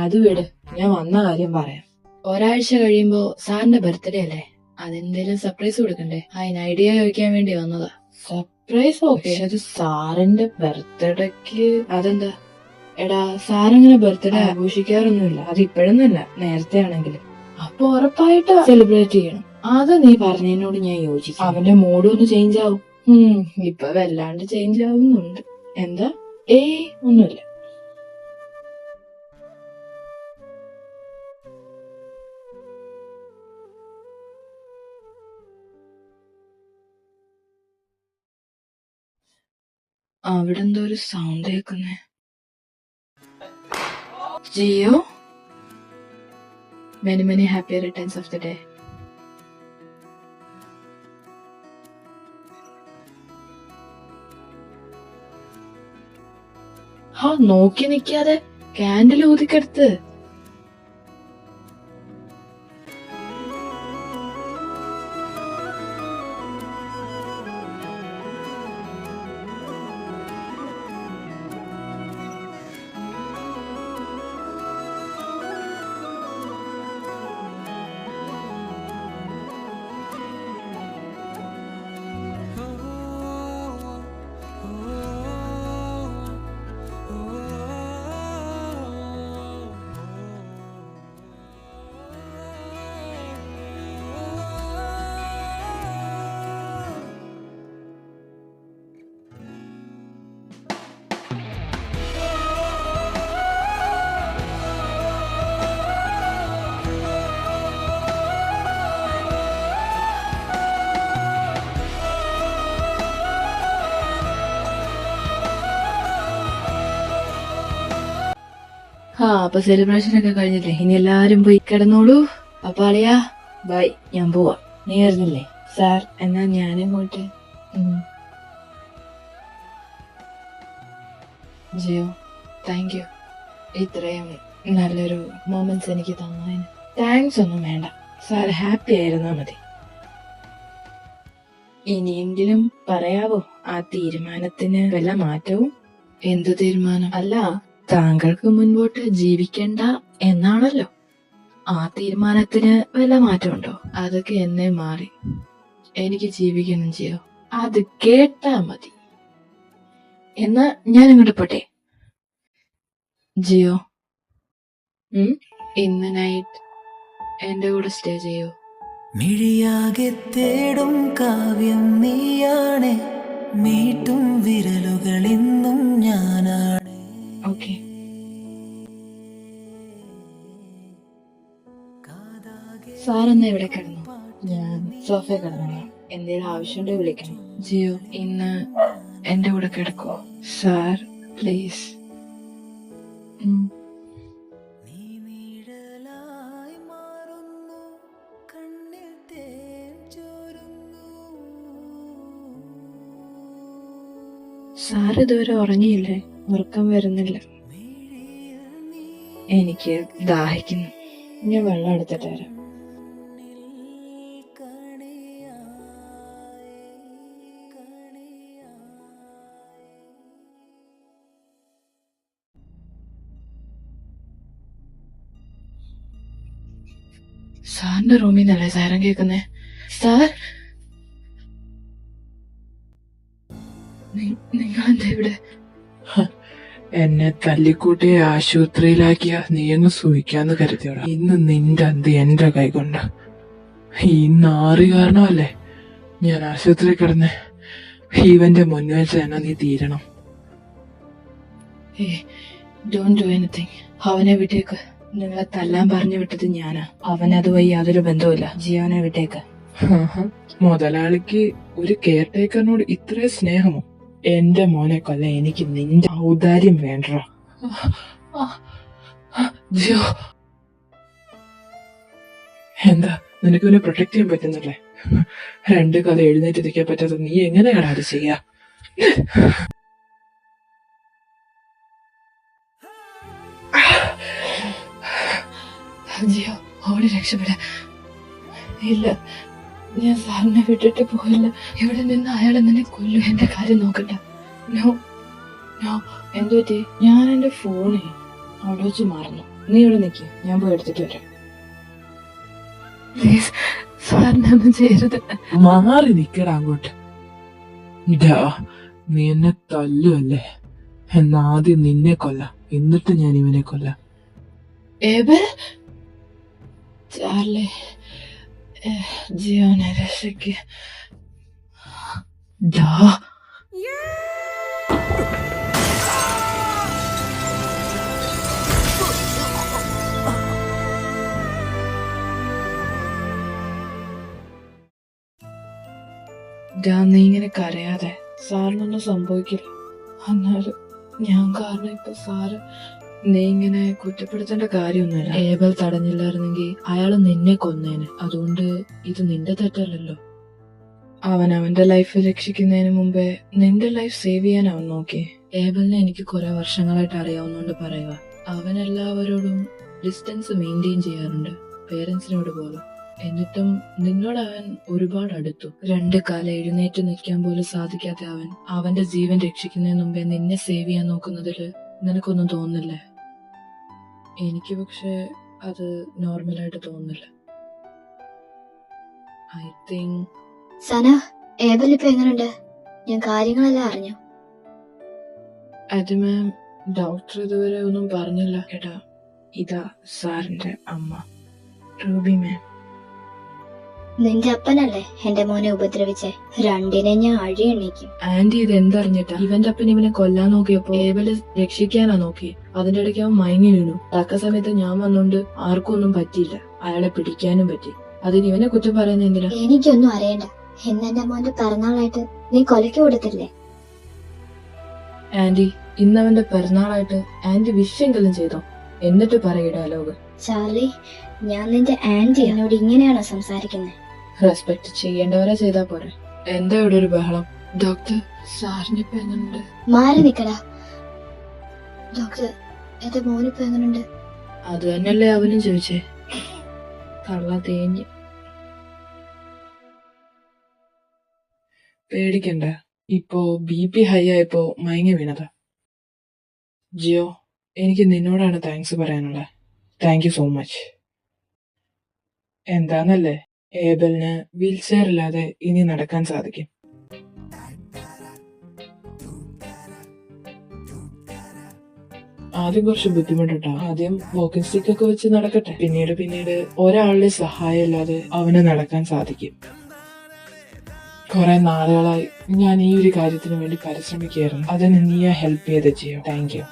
C: അത് വിട്, ഞാൻ വന്ന കാര്യം പറയാം. ഒരാഴ്ച കഴിയുമ്പോ സാറിന്റെ ബർത്ത്ഡേ അല്ലേ? അതെന്തേലും സർപ്രൈസ് കൊടുക്കണ്ടേ? അതിന് ഐഡിയ ചോദിക്കാൻ വേണ്ടി വന്നതാ. സർപ്രൈസ്? ഓക്കെ, അത് സാറിന്റെ ബർത്ത്ഡേക്ക്. അതെന്താ? എടാ, സാറങ്ങനെ ബർത്ത്ഡേ ആഘോഷിക്കാറൊന്നുമില്ല. അത് ഇപ്പോഴൊന്നുമല്ല, നേരത്തെ ആണെങ്കിലും. അപ്പൊ ഉറപ്പായിട്ട് സെലിബ്രേറ്റ് ചെയ്യണം. അത് നീ പറഞ്ഞതിനോട് ഞാൻ യോജിക്കും. അവന്റെ മൂഡ് ഒന്ന് ചേഞ്ച് ആവും. ഇപ്പൊ വല്ലാണ്ട് ചേഞ്ച് ആവുന്നുണ്ട്. എന്താ? ഒന്നുമില്ല. അവിടെ എന്തോ ഒരു സൗണ്ട് കേൾക്കുന്നേ. Geo, many many happy returns of the day. നോക്കി നിക്കാതെ കാൻഡിൽ ഊതിക്കെടുത്ത്. അപ്പൊ സെലിബ്രേഷൻ ഒക്കെ കഴിഞ്ഞില്ലേ? ഇനി എല്ലാരും പോയി കിടന്നോളൂ. അപ്പൊ അളിയാ, ബൈ, ഞാൻ പോവാ. നീ വരുന്നില്ലേ? സാർ, എന്നാ ഞാനിങ്ങോട്ട്. Jio, thank you. ഇത്രയും നല്ലൊരു മൊമെന്റ്സ് എനിക്ക് തന്നതിന്. താങ്ക്സ് ഒന്നും വേണ്ട സാർ, ഹാപ്പി ആയിരുന്നാ മതി. ഇനിയെങ്കിലും പറയാവോ ആ തീരുമാനത്തിന് വല്ല മാറ്റവും? എന്ത് തീരുമാനം? അല്ല, താങ്കൾക്ക് മുൻപോട്ട് ജീവിക്കണ്ട എന്നാണല്ലോ. ആ തീരുമാനത്തിന് വല്ല മാറ്റമുണ്ടോ? അതൊക്കെ എന്നെ മാറി. എനിക്ക് ജീവിക്കണം ജിയോ. അത് കേട്ടാ മതി. എന്നാ ഞാൻ ഇങ്ങോട്ട് പോട്ടെ. ജിയോ, ഇന്ന് നൈറ്റ് എന്റെ കൂടെ സ്റ്റേ ചെയ്യോ?
G: മിഴിയാകെ തേടും കാവ്യം നീയാണ്, മീട്ടും വിരലുകൾ ഇന്നും ഞാനാണ്.
C: ഓക്കെ. സാറെന്നാ ഇവിടെ കിടന്നു, ഞാൻ സോഫയിൽ കിടന്നു. എന്തേലും ആവശ്യമുണ്ടോ വിളിക്കണം. ജിയോ, ഇന്ന് എന്റെ കൂടെ കിടക്കോ? Sir please. സാർ ഇതുവരെ ഉറങ്ങിയില്ലേ? ഉറക്കം വരുന്നില്ല. എനിക്ക് ദാഹിക്കുന്നു. ഞാൻ വെള്ളം എടുത്തിട്ട് വരാം. സാറിന്റെ റൂമിൽ നിന്നല്ലേ സാരം കേൾക്കുന്നേ? സാർ, നിങ്ങളെന്താ ഇവിടെ?
A: എന്നെ തല്ലിക്കൂട്ടിയെ ആശുപത്രിയിലാക്കിയ നീ അങ്ങ് സൂഹിക്കാന്ന് കരുതിയോടാ. ഇന്ന് നിന്റെ അന്ത് എന്റെ കൈകൊണ്ട്. ഈ നാറി കാരണമല്ലേ ഞാൻ ആശുപത്രി കിടന്ന്. ഇവന്റെ മുന്നിൽ വെച്ച് തന്നെ നീ തീരണം.
C: Don't do anything. അവനെ വിട്ടേക്ക്. നിങ്ങളെ തല്ലാൻ പറഞ്ഞു വിട്ടത് ഞാനാ. അവനതുവഴി യാതൊരു ബന്ധവുമില്ല. ജിയോനെ വിട്ടേക്ക്.
A: മുതലാളിക്ക് ഒരു കെയർ ടേക്കറിനോട് ഇത്രയും സ്നേഹമോ? എന്റെ മോനെ കൊല്ല എനിക്ക് നിന്റെ ഔദാര്യം വേണ്ട. ജിയോ, എന്താ നിനക്ക് ഇവനെ പ്രൊട്ടക്ട് ചെയ്യാൻ പറ്റുന്നല്ലേ? രണ്ട് കാലം എഴുന്നേറ്റ് നിൽക്കാൻ പറ്റാത്ത നീ എങ്ങനെയാണ് അത് ചെയ്യാ?
C: ജിയോ, ഓടി രക്ഷപ്പെട. ഇല്ല, ഞാൻ സാറിനെ വിട്ടിട്ട് പോയില്ല. ഇവിടെ നിന്ന് അയാൾ എന്നെ കൊല്ലും. എന്റെ കാര്യം നോക്കണ്ട. No no. എന്തു പറ്റി? ഞാൻ എന്റെ ഫോണേ അവിടെ വെച്ച് മറന്നു. നീ ഇവിടെ നിൽക്കുക, ഞാൻ പോയി എടുത്തിട്ട് വരാം. പ്ലീസ് സാറിനെ ഒന്നും ചെയ്യരുത്.
A: മാറി നിക്കടാ അങ്ങോട്ട്. നീ എന്നെ തല്ലുവല്ലേ? എന്നാദ്യം നിന്നെ കൊല്ലാം, എന്നിട്ട് ഞാൻ ഇവനെ കൊല്ലാം.
C: ഏബൽ, ചാർലി, ജിയോനെ രക്ഷയ്ക്ക്. നീ ഇങ്ങനെ കരയാതെ. സാറിനൊന്നും സംഭവിക്കില്ല. എന്നാലും ഞാൻ കാരണം ഇപ്പൊ സാറ് നീ ഇങ്ങനെ കുറ്റപ്പെടുത്തേണ്ട കാര്യമൊന്നുമില്ല. ഏബൽ തടഞ്ഞില്ലായിരുന്നെങ്കിൽ അയാൾ നിന്നെ കൊന്നേനെ. അതുകൊണ്ട് ഇത് നിന്റെ തെറ്റല്ലല്ലോ. അവൻ അവന്റെ ലൈഫ് രക്ഷിക്കുന്നതിന് മുമ്പേ നിന്റെ ലൈഫ് സേവ് ചെയ്യാൻ അവൻ നോക്കി. ഏബലിനെ എനിക്ക് കുറെ വർഷങ്ങളായിട്ട് അറിയാവുന്നോണ്ട് പറയുക. അവൻ എല്ലാവരോടും ഡിസ്റ്റൻസ് മെയിൻറ്റെയിൻ ചെയ്യാറുണ്ട്, പേരൻസിനോട് പോലും. എന്നിട്ടും നിന്നോട് അവൻ ഒരുപാട് അടുത്തു. രണ്ട് കാലം എഴുന്നേറ്റ് നിൽക്കാൻ പോലും സാധിക്കാത്ത അവൻ അവന്റെ ജീവൻ രക്ഷിക്കുന്നതിന് മുമ്പേ നിന്നെ സേവ് ചെയ്യാൻ നോക്കുന്നതില് നിനക്കൊന്നും തോന്നില്ലേ? എനിക്ക് പക്ഷെ അത് നോർമലായിട്ട് തോന്നുന്നില്ല. I think.
B: സന, ഏബൽ ഇപ്പൊ എങ്ങനെയുണ്ട്? ഞാൻ കാര്യങ്ങളെല്ലാം അറിഞ്ഞു.
C: അത് മാം, ഡോക്ടർ ഇതുവരെ ഒന്നും പറഞ്ഞില്ല. എടാ, ഇതാ സാറിന്റെ അമ്മ, റൂബി മാം.
B: നിന്റെ അപ്പനല്ലേ എന്റെ മോനെ ഉപദ്രവിച്ചേ? രണ്ടിനെ ഞാൻ അഴിയെണ്ണീക്കും.
C: ആന്റി ഇത് എന്തറിഞ്ഞിട്ടാ? ഇവന്റെ അപ്പൻ ഇവനെ കൊല്ലാൻ നോക്കിയപ്പോ ഏബല് രക്ഷിക്കാനാ നോക്കി. അതിന്റെ ഇടയ്ക്ക് അവൻ മയങ്ങി വീണു. തക്ക സമയത്ത് ഞാൻ വന്നോണ്ട് ആർക്കും ഒന്നും പറ്റിയില്ല. അയാളെ പിടിക്കാനും പറ്റി. അതിന് ഇവനെ കുറ്റം പറയുന്ന എന്തിനാ?
B: എനിക്കൊന്നും അറിയണ്ട. എന്നെ മോന്റെ പിറന്നാളായിട്ട് നീ കൊലക്ക് കൊടുത്തില്ലേ?
C: ആന്റി, ഇന്നവന്റെ പിറന്നാളായിട്ട് ആന്റി വിഷെങ്കിലും ചെയ്തോ? എന്നിട്ട് പറയ ഡയലോഗ്.
B: ചാർലി, ഞാൻ നിന്റെ ആന്റി. എന്നോട് ഇങ്ങനെയാണോ സംസാരിക്കുന്നത്?
C: റെസ്പെക്ട് ചെയ്യേണ്ടവരെ ചെയ്താ പോരെ. എന്താ ഇവിടെ ഒരു ബഹളം? ഡോക്ടർ, സാറിനിപ്പോ എങ്ങനുണ്ട്?
B: മാറി നിക്കടാ. ഡോക്ടർ, എന്റെ മോനിപ്പോ എങ്ങനുണ്ട്?
C: അത് തന്നെയല്ലേ അവനും ചോദിച്ചേ. കള്ള തേഞ്ഞ്.
A: പേടിക്കണ്ട, ഇപ്പോ BP ഹൈ ആയപ്പോ മയങ്ങി വീണതാ. ജിയോ, എനിക്ക് നിന്നോടാണ് താങ്ക്സ് പറയാനുള്ളത്. Thank you so much. എന്താന്നല്ലേ, ഏബലിന് വീൽ ചെയർ ഇല്ലാതെ ഇനി നടക്കാൻ സാധിക്കും. ആദ്യം കുറച്ച് ബുദ്ധിമുട്ടാ. ആദ്യം വാക്കിംഗ് സ്റ്റിക്ക് ഒക്കെ വെച്ച് നടക്കട്ടെ. പിന്നീട് ഒരാളുടെ സഹായം ഇല്ലാതെ അവന് നടക്കാൻ സാധിക്കും. കുറെ നാളുകളായി ഞാൻ ഈ ഒരു കാര്യത്തിന് വേണ്ടി പരിശ്രമിക്കുകയായിരുന്നു. അതിന് നീയാ ഹെൽപ്പ് ചെയ്ത് ചെയ്യോ. Thank you.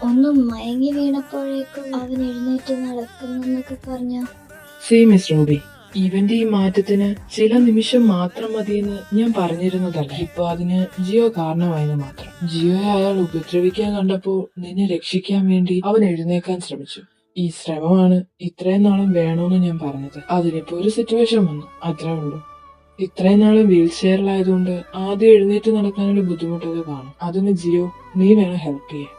B: ഒന്ന് മയങ്ങി വീണപ്പോഴേക്കും അവൻ എഴുന്നേറ്റ് നടക്കുന്നൊക്കെ പറഞ്ഞ
A: മിസ് റൂബി, ഇവന്റെ ഈ മാറ്റത്തിന് ചില നിമിഷം മാത്രം മതിയെന്ന് ഞാൻ പറഞ്ഞിരുന്നതല്ല. ഇപ്പൊ അതിന് ജിയോ കാരണമായെന്ന് മാത്രം. ജിയോയെ അയാൾ ഉപദ്രവിക്കാൻ കണ്ടപ്പോൾ നിന്നെ രക്ഷിക്കാൻ വേണ്ടി അവൻ എഴുന്നേക്കാൻ ശ്രമിച്ചു. ഈ ശ്രമമാണ് ഇത്രയും നാളും വേണമെന്ന് ഞാൻ പറഞ്ഞത്. അതിനിപ്പോ ഒരു സിറ്റുവേഷൻ വന്നു, അത്രേ ഉള്ളൂ. ഇത്രയും നാളും വീൽ ചെയറിലായതുകൊണ്ട് ആദ്യം എഴുന്നേറ്റ് നടക്കാനൊരു ബുദ്ധിമുട്ടൊക്കെ കാണും. അതിന് ജിയോ നീ വേണം ഹെൽപ്പ് ചെയ്യാൻ.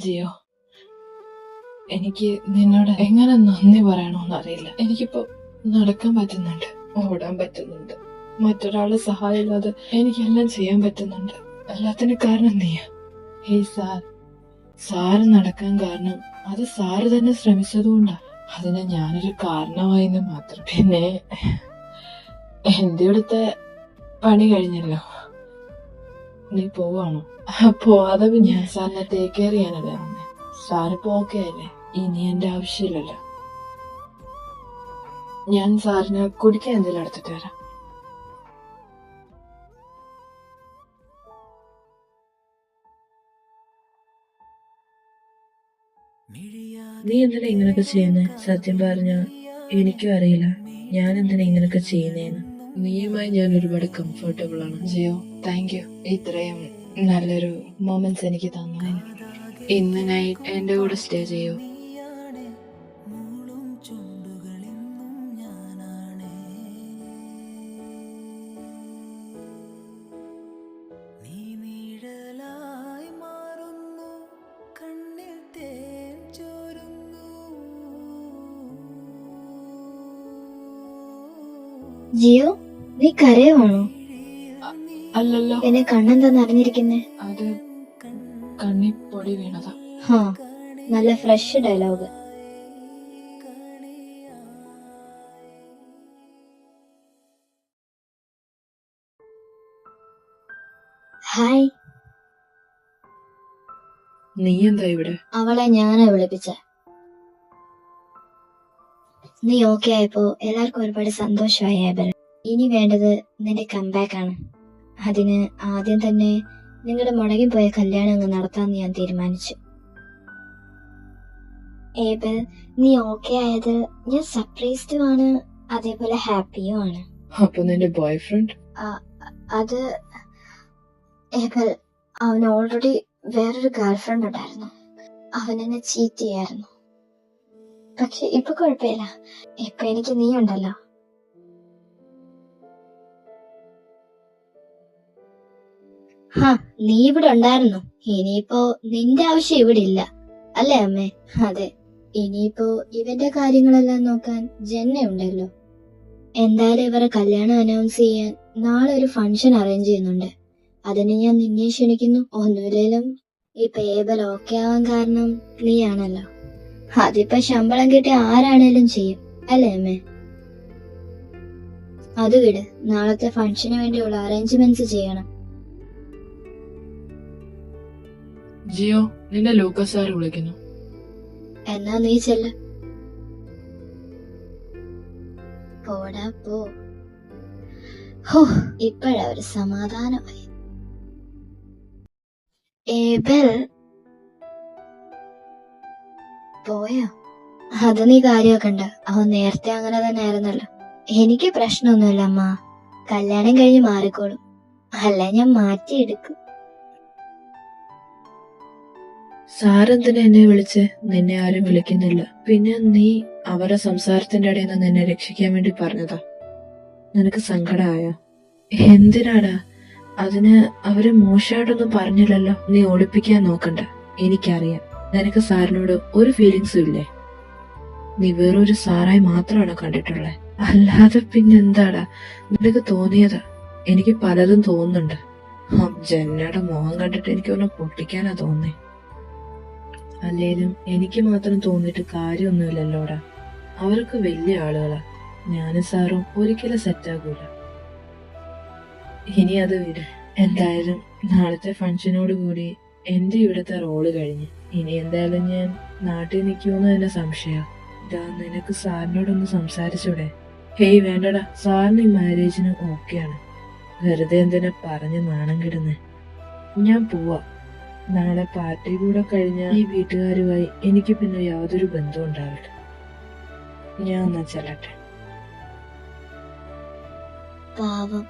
A: ജിയോ, എനിക്ക് നിന്നോട് എങ്ങനെ നന്ദി പറയണോന്ന് അറിയില്ല. എനിക്കിപ്പോ നടക്കാൻ പറ്റുന്നുണ്ട്, ഓടാൻ പറ്റുന്നുണ്ട്, മറ്റൊരാളുടെ സഹായം ഇല്ലാതെ എനിക്കെല്ലാം ചെയ്യാൻ പറ്റുന്നുണ്ട്. എല്ലാത്തിനും കാരണം നീയാ. ഹേയ് സാറ് നടക്കാൻ കാരണം അത് സാറ് തന്നെ ശ്രമിച്ചതുകൊണ്ടാ. അതിന് ഞാനൊരു കാരണമായെന്ന് മാത്രം. പിന്നെ എന്റെ അടുത്ത പണി കഴിഞ്ഞല്ലോ, നീ പോവാണോ? പോവാതെ ഞാൻ സാറിനെ ടേക്ക് കെയർ ചെയ്യാനല്ലേ വന്നേ. സാറിപ്പോ ഓക്കെ അല്ലേ? ഇനി എന്റെ ആവശ്യമില്ലല്ലോ. ഞാൻ സാറിന് കുടിക്കാൻ എന്തെങ്കിലും എടുത്തിട്ട് വരാം.
C: നീ എന്തിനാ ഇങ്ങനൊക്കെ ചെയ്യുന്നേ? സത്യം പറഞ്ഞ എനിക്കും അറിയില്ല ഞാൻ എന്തിനാ ഇങ്ങനൊക്കെ ചെയ്യുന്നേന്ന്.
A: നീയുമായി ഞാൻ ഒരുപാട് കംഫർട്ടബിൾ ആണ് ജിയോ. താങ്ക് യു ഇത്രയും നല്ലൊരു മൊമെന്റ്സ് എനിക്ക് തന്നതിന്. ഇന്ന് നൈറ്റ് എന്റെ കൂടെ സ്റ്റേ ചെയ്യൂ.
B: ജിയോ, നീ കരയുവാണോ?
A: അല്ലല്ലോ,
B: എന്നെ കണ്ണെന്താന്ന് അറിഞ്ഞിരിക്കുന്നേ?
A: അത് കണ്ണി പൊടി വീണതാ.
B: ഹാ, നല്ല ഫ്രഷ് ഡയലോഗ്. ഹായ്.
A: നീ എന്താ ഇവിടെ?
B: അവളെ ഞാനാ വിളിപ്പിച്ച. നീ ഓക്കെ ആയപ്പോ എല്ലാവർക്കും ഒരുപാട് സന്തോഷമായി ഏബൽ. ഇനി വേണ്ടത് നിന്റെ കംബാക്ക് ആണ്. അതിന് ആദ്യം തന്നെ നിങ്ങളുടെ മുടങ്ങി പോയ കല്യാണം അങ്ങ് നടത്താന്ന് ഞാൻ തീരുമാനിച്ചു. ഏബൽ, നീ ഓക്കെ ആയത് ഞാൻ സർപ്രൈസ്ഡും ആണ്, അതേപോലെ ഹാപ്പിയും ആണ്.
A: അപ്പൊ നിന്റെ ബോയ് ഫ്രണ്ട്?
B: അത് ഏബൽ, അവന് ഓൾറെഡി വേറൊരു ഗേൾഫ്രണ്ട് ഉണ്ടായിരുന്നു. അവൻ എന്നെ ചീറ്റ് ചെയ്യായിരുന്നു. പക്ഷെ ഇപ്പൊ കുഴപ്പമില്ല. ഇപ്പൊ എനിക്ക് നീ ഉണ്ടല്ലോ. ഹാ, നീ ഇവിടെ ഉണ്ടായിരുന്നു. ഇനിയിപ്പോ നിന്റെ ആവശ്യം ഇവിടെ ഇല്ല, അല്ലേ അമ്മേ? അതെ, ഇനിയിപ്പോ ഇവന്റെ കാര്യങ്ങളെല്ലാം നോക്കാൻ ജെന്ന ഉണ്ടല്ലോ. എന്തായാലും ഇവരെ കല്യാണം അനൗൺസ് ചെയ്യാൻ നാളെ ഒരു ഫംഗ്ഷൻ അറേഞ്ച് ചെയ്യുന്നുണ്ട്. അതിന് ഞാൻ നിന്നെ ക്ഷണിക്കുന്നു. ഒന്നുമില്ലേലും ഈ പേബൽ ഓക്കെ ആവാൻ കാരണം നീയാണല്ലോ. അതിപ്പോ ശമ്പളം കിട്ടി ആരാണേലും ചെയ്യും, അല്ലേ അമ്മേ? അത് വിട്, നാളത്തെ ഫംഗ്ഷന് വേണ്ടിയുള്ള അറേഞ്ച്മെന്റ്സ് ചെയ്യണം.
A: ജിയോ, നിന്നെ ലൂക്കസ് സാർ വിളിക്കുന്നു.
B: എന്നാ നീ ചെല്ല. പോടാ പോ. ഹോ, ഇപ്പഴാ ഒരു സമാധാനമായി. ഏബൽ പോയോ? അത് നീ കാര്യമാക്കണ്ട, അവൻ നേരത്തെ അങ്ങനെ തന്നെ ആയിരുന്നല്ലോ. എനിക്ക് പ്രശ്നമൊന്നുമില്ല അമ്മ, കല്യാണം കഴിഞ്ഞ് മാറിക്കോളും. അല്ല, ഞാൻ മാറ്റിയെടുക്കും.
C: സാറെന്തിനാ എന്നെ വിളിച്ച്? നിന്നെ ആരും വിളിക്കുന്നില്ല. പിന്നെ നീ അവരുടെ സംസാരത്തിന്റെ ഇടയിൽ നിന്ന് നിന്നെ രക്ഷിക്കാൻ വേണ്ടി പറഞ്ഞതാ. നിനക്ക് സങ്കടമായോ? എന്തിനാടാ? അതിന് അവര് മോശമായിട്ടൊന്നും പറഞ്ഞില്ലല്ലോ. നീ ഒളിപ്പിക്കാൻ നോക്കണ്ട, എനിക്കറിയാം. നിനക്ക് സാറിനോട് ഒരു ഫീലിങ്സും ഇല്ലേ. നീ വേറൊരു സാറായി മാത്രമാണ് കണ്ടിട്ടുള്ളത്, അല്ലാതെ പിന്നെന്താടാ നിനക്ക് തോന്നിയത്? എനിക്ക് പലതും തോന്നുന്നുണ്ട്. ജന്നയുടെ മുഖം കണ്ടിട്ട് എനിക്കൊന്ന് പൊട്ടിക്കാനാ തോന്നി. അല്ലേലും എനിക്ക് മാത്രം തോന്നിയിട്ട് കാര്യമൊന്നുമില്ലല്ലോടാ. അവർക്ക് വലിയ ആളുകളാ. ഞാനും സാറും ഒരിക്കലും സെറ്റാകൂല. ഇനി അത് വിട്. എന്തായാലും നാളത്തെ ഫംഗ്ഷനോട് കൂടി എന്റെ ഇവിടുത്തെ റോള് കഴിഞ്ഞ്. ഇനി എന്തായാലും ഞാൻ നാട്ടിൽ നിൽക്കുമെന്ന് തന്നെ സംശയം. ഇതാ, നിനക്ക് സാറിനോടൊന്ന് സംസാരിച്ചൂടെ? ഹേയ് വേണ്ടടാ, സാറിന് ഈ മാരേജിന് ഓക്കെയാണ്. വെറുതെ എന്തിനാ പറഞ്ഞ് നാണം കിടുന്നേ? ഞാൻ പോവാ. നാളെ പാർട്ടി കൂടെ കഴിഞ്ഞ ഈ വീട്ടുകാരുമായി എനിക്ക് പിന്നെ യാതൊരു ബന്ധവും ഉണ്ടാവില്ല. ഞാൻ എന്നാ ചെല്ലട്ടെ.
B: പാവം,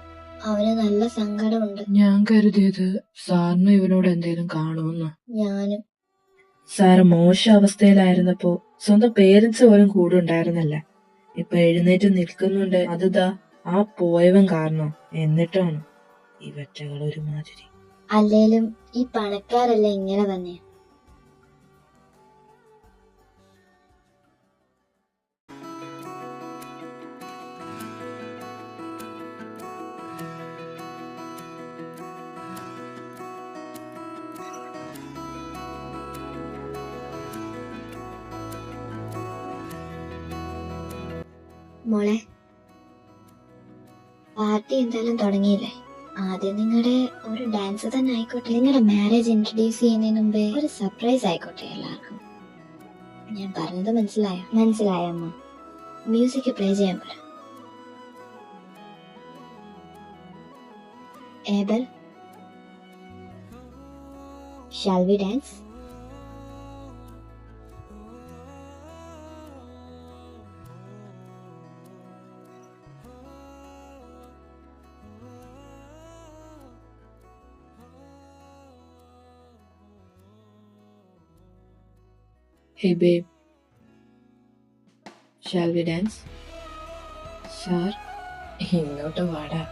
B: അവന് നല്ല സങ്കടമുണ്ട്.
C: ഞാൻ കരുതിയത് സാറിന് ഇവനോട് എന്തേലും കാണുമെന്ന്.
B: ഞാനും.
C: സാറ് മോശം അവസ്ഥയിലായിരുന്നപ്പോ സ്വന്തം പേരൻസ് പോലും കൂടെ ഉണ്ടായിരുന്നല്ല. ഇപ്പൊ എഴുന്നേറ്റ് നിൽക്കുന്നുണ്ട്. അതിതാ ആ പോയവൻ കാരണം. എന്നിട്ടാണ് ഈ വെറ്റകൾ ഒരുമാതിരി.
B: അല്ലേലും ഈ പണക്കാരല്ല ഇങ്ങനെ തന്നെ. മോളെ, പാർട്ടി എന്തായാലും തുടങ്ങിയില്ലേ? ആദ്യം നിങ്ങളുടെ ഒരു ഡാൻസ് തന്നെ ആയിക്കോട്ടെ. നിങ്ങളുടെ മാരേജ് ഇൻട്രൊഡ്യൂസ് ചെയ്യുന്നതിന് മുമ്പേ ഒരു സർപ്രൈസ് ആയിക്കോട്ടെ എല്ലാവർക്കും. ഞാൻ പറഞ്ഞത് മനസ്സിലായോ? മനസ്സിലായോ അമ്മ? മ്യൂസിക് പ്ലേ ചെയ്യാൻ പറ. Abel, shall we dance?
C: Hey babe, shall we dance? Sir, ഇങ്ങോട്ട് വാടാ.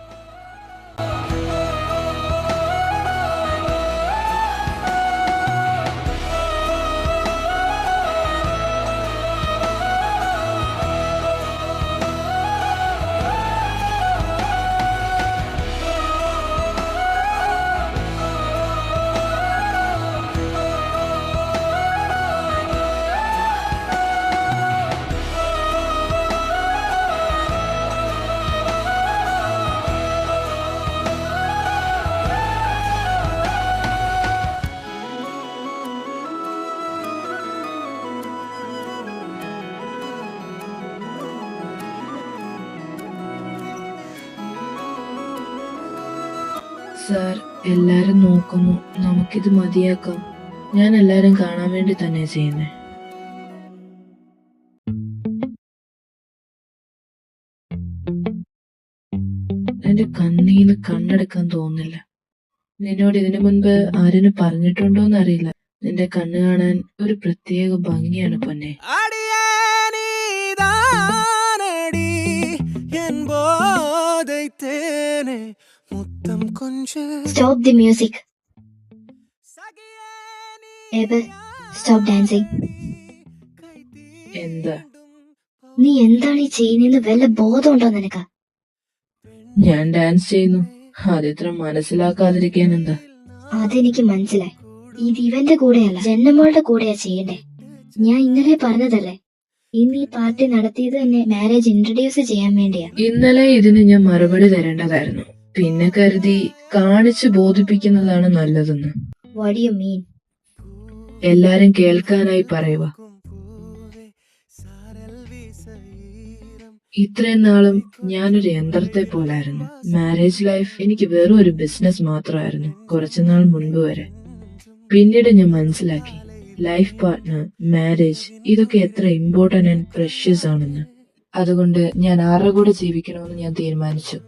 C: സാർ, എല്ലാരും നോക്കുന്നു. നമുക്കിത് മതിയാക്കാം. ഞാൻ എല്ലാരും കാണാൻ വേണ്ടി തന്നെ ചെയ്യുന്നേ. എന്റെ കണ്ണീന്ന് കണ്ണെടുക്കാൻ തോന്നുന്നില്ല. നിന്നോട് ഇതിനു മുൻപ് ആരെങ്കിലും പറഞ്ഞിട്ടുണ്ടോന്ന് അറിയില്ല. നിന്റെ കണ്ണ് കാണാൻ ഒരു പ്രത്യേക ഭംഗിയാണ് പൊന്നെ.
G: தானடி என் போதை தேனே முத்தம் கொஞ்சம்
B: stop the music. Abel, stop dancing.
C: എന്താ?
B: നീ എന്താണ് ഈ ചെയ്യുന്നതെന്ന് വല്ല ബോധമുണ്ടോ നിനക്ക്?
C: ഞാൻ ഡാൻസ് ചെയ്യുന്നു, അതിത്ര മനസ്സിലാക്കാതിരിക്കാൻ എന്താ?
B: അതെനിക്ക് മനസ്സിലായി. ഇത് ഇവന്റെ കൂടെയല്ല, ജന്നമ്മളുടെ കൂടെയാ ചെയ്യണ്ടേ. ഞാൻ ഇന്നലെ പറഞ്ഞതല്ലേ, ഇന്ന് ഈ പാർട്ടി നടത്തിയത് തന്നെ മാരേജ് ഇൻട്രൊഡ്യൂസ് ചെയ്യാൻ വേണ്ടിയാ.
C: ഇന്നലെ ഇതിന് ഞാൻ മറുപടി തരേണ്ടതായിരുന്നു. പിന്നെ കരുതി കാണിച്ചു ബോധിപ്പിക്കുന്നതാണ് നല്ലതെന്ന്.
B: What you mean?
C: എല്ലാരും കേൾക്കാനായി പറയുക. ഇത്രയും നാളും ഞാനൊരു യന്ത്രത്തെ പോലായിരുന്നു. മാരേജ് ലൈഫ് എനിക്ക് വെറും ഒരു ബിസിനസ് മാത്രമായിരുന്നു, കുറച്ചുനാൾ മുൻപ് വരെ. പിന്നീട് ഞാൻ മനസ്സിലാക്കി ലൈഫ് പാർട്ട്ണർ, മാരേജ് ഇതൊക്കെ എത്ര ഇമ്പോർട്ടന്റ് ആൻഡ് പ്രഷ്യസ് ആണെന്ന്. അതുകൊണ്ട് ഞാൻ ആരുടെ കൂടെ ജീവിക്കണമെന്ന് ഞാൻ തീരുമാനിച്ചു.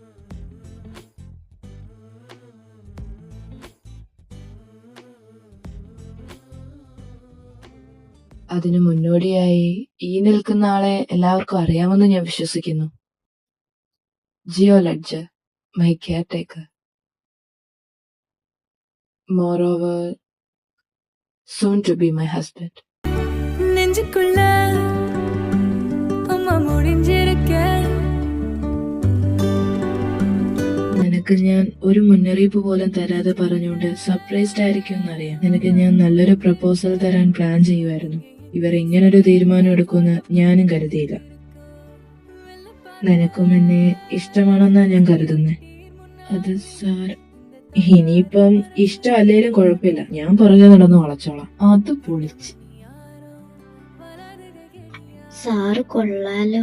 C: അതിനു മുന്നോടിയായി ഈ നിൽക്കുന്ന ആളെ എല്ലാവർക്കും അറിയാമെന്ന് ഞാൻ വിശ്വസിക്കുന്നു. Jio Ledger, my care taker. Moreover, soon to be my husband.
H: நெஞ்சுக்குள்ள அம்மா முடிஞ்சிருக்க.
C: നിനക്ക് ഞാൻ ഒരു മുന്നറിയിപ്പ് പോലും തരാതെ പറഞ്ഞുകൊണ്ട് സർപ്രൈസ്ഡ് ആയിരിക്കും എന്നറിയാം. നിനക്ക് ഞാൻ നല്ലൊരു പ്രപ്പോസൽ തരാൻ പ്ലാൻ ചെയ്യുമായിരുന്നു. ഇവർ ഇങ്ങനൊരു തീരുമാനം എടുക്കുമെന്ന് ഞാനും കരുതിയില്ല. നിനക്കും എന്നെ ഇഷ്ടമാണെന്നാ ഞാൻ കരുതുന്നേ. അത് സാർ, ഇനിയിപ്പം ഇഷ്ടം അല്ലേലും കുഴപ്പമില്ല, ഞാൻ പുറകെ നടന്ന് വളച്ചോളാം. അത് പൊളിച്ച്.
B: സാറ് കൊള്ളാലോ.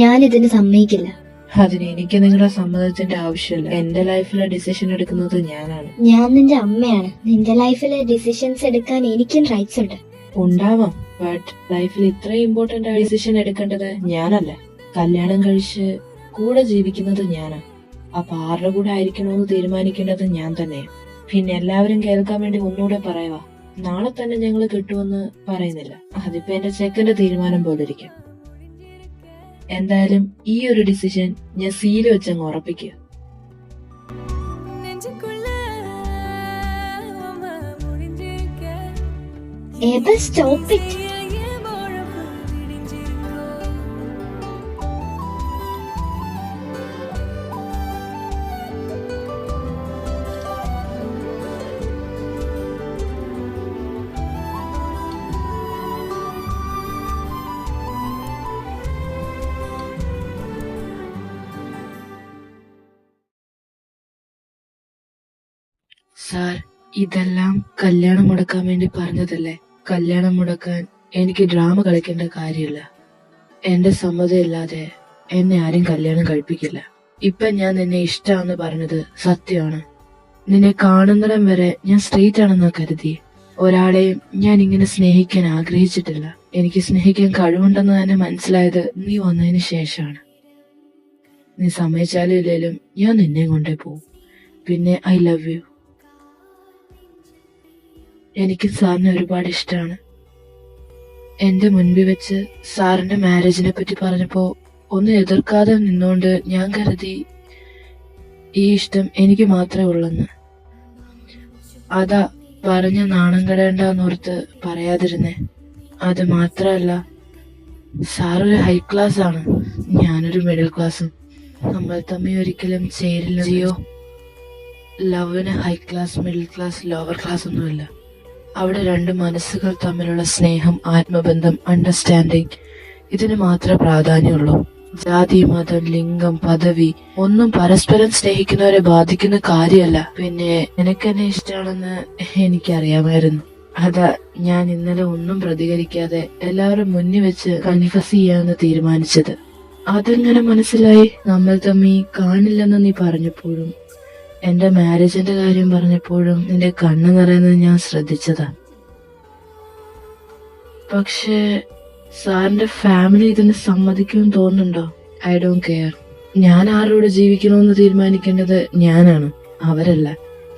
B: ഞാനിതിന് സമ്മതിക്കില്ല.
C: അതിന് എനിക്ക് നിങ്ങളുടെ സമ്മതത്തിന്റെ ആവശ്യമില്ല. എന്റെ ലൈഫിലെ ഡിസിഷൻ എടുക്കുന്നത് ഞാനാണ്.
B: ഞാൻ നിന്റെ അമ്മയാണ്. നിന്റെ ലൈഫിലെ ഡിസിഷൻസ് എടുക്കാൻ എനിക്കും റൈറ്റ്സ് ഉണ്ട്.
C: ഉണ്ടാവാം, ബട്ട് ലൈഫിൽ ഇത്രയും ഇമ്പോർട്ടന്റ് ആയ ഡിസിഷൻ എടുക്കേണ്ടത് ഞാനല്ല. കല്യാണം കഴിച്ച് കൂടെ ജീവിക്കുന്നത് ഞാനാ. അപ്പൊ ആരുടെ കൂടെ ആയിരിക്കണമെന്ന് തീരുമാനിക്കേണ്ടത് ഞാൻ തന്നെയാണ്. പിന്നെ എല്ലാവരും കേൾക്കാൻ വേണ്ടി ഒന്നുകൂടെ പറയുക, നാളെ തന്നെ ഞങ്ങൾ കിട്ടുമെന്ന് പറയുന്നില്ല. അതിപ്പോ എന്റെ ചെക്കന്റെ തീരുമാനം പോലെ ഇരിക്കാം. എന്തായാലും ഈ ഒരു ഡിസിഷൻ ഞാൻ സീല് വെച്ചങ്ങ് ഉറപ്പിക്കുക.
H: நெஞ்சுக்குள்ள அம்மா முடிஞ்சிருக்க.
B: Abel, stop it.
H: என் பொழப்பு விடிஞ்சிருக்கோ.
C: സാർ, ഇതെല്ലാം കല്യാണം മുടക്കാൻ വേണ്ടി പറഞ്ഞതല്ലേ? കല്യാണം മുടക്കാൻ എനിക്ക് ഡ്രാമ കളിക്കേണ്ട കാര്യമില്ല. എന്റെ സമ്മതമില്ലാതെ എന്നെ ആരും കല്യാണം കഴിപ്പിക്കില്ല. ഇപ്പൊ ഞാൻ നിന്നെ ഇഷ്ടമാണെന്ന് പറഞ്ഞത് സത്യമാണ്. നിന്നെ കാണുന്നിടം വരെ ഞാൻ സ്ട്രെയിറ്റ് ആണെന്നാ കരുതി. ഒരാളെയും ഞാൻ ഇങ്ങനെ സ്നേഹിക്കാൻ ആഗ്രഹിച്ചിട്ടില്ല. എനിക്ക് സ്നേഹിക്കാൻ കഴിവുണ്ടെന്ന് തന്നെ മനസ്സിലായത് നീ വന്നതിന് ശേഷമാണ്. നീ സമ്മതിച്ചാലും ഇല്ലേലും ഞാൻ നിന്നെ കൊണ്ടേ പോവും. പിന്നെ ഐ ലവ് യു. എനിക്ക് സാറിനെ ഒരുപാട് ഇഷ്ടമാണ്. എന്റെ മുൻപിൽ വെച്ച് സാറിന്റെ മാരേജിനെ പറ്റി പറഞ്ഞപ്പോ ഒന്നും എതിർക്കാതെ നിന്നോണ്ട് ഞാൻ കരുതി ഈ ഇഷ്ടം എനിക്ക് മാത്രമേ ഉള്ളെന്ന്. അതാ പറഞ്ഞ നാണം കടേണ്ടെന്നോർത്ത് പറയാതിരുന്നേ. അത് മാത്രമല്ല, സാറൊരു ഹൈ ക്ലാസ് ആണ്, ഞാനൊരു മിഡിൽ ക്ലാസ്സും. നമ്മൾ തമ്മിൽ ഒരിക്കലും ചേരില്ല ജിയോ. ലവിന് high class, middle class, lower class ഒന്നുമില്ല. അവിടെ രണ്ട് മനസ്സുകൾ തമ്മിലുള്ള സ്നേഹം, ആത്മബന്ധം, അണ്ടർസ്റ്റാൻഡിങ്, ഇതിന് മാത്രമേ പ്രാധാന്യമുള്ളൂ. ജാതി, മതം, ലിംഗം, പദവി ഒന്നും പരസ്പരം സ്നേഹിക്കുന്നവരെ ബാധിക്കുന്ന കാര്യമല്ല. പിന്നെ നിനക്കെന്നെ ഇഷ്ടമാണെന്ന് എനിക്കറിയാമായിരുന്നു. അതാ ഞാൻ ഇന്നലെ ഒന്നും പ്രതികരിക്കാതെ എല്ലാവരും മുന്നിൽ വെച്ച് കൺഫസ് ചെയ്യാന്ന് തീരുമാനിച്ചത്. അതെങ്ങനെ മനസ്സിലായി? നമ്മൾ തമ്മി കാണില്ലെന്ന് നീ പറഞ്ഞപ്പോഴും എന്റെ മാരേജിന്റെ കാര്യം പറഞ്ഞപ്പോഴും നിന്റെ കണ്ണ് നിറയുന്നത് ഞാൻ ശ്രദ്ധിച്ചതാ. പക്ഷേ സാറിന്റെ ഫാമിലി ഇതിന് സമ്മതിക്കുമെന്ന് തോന്നുന്നുണ്ടോ? I don't care. ഞാൻ ആരോട് ജീവിക്കണമെന്ന് തീരുമാനിക്കേണ്ടത് ഞാനാണ്, അവരല്ല.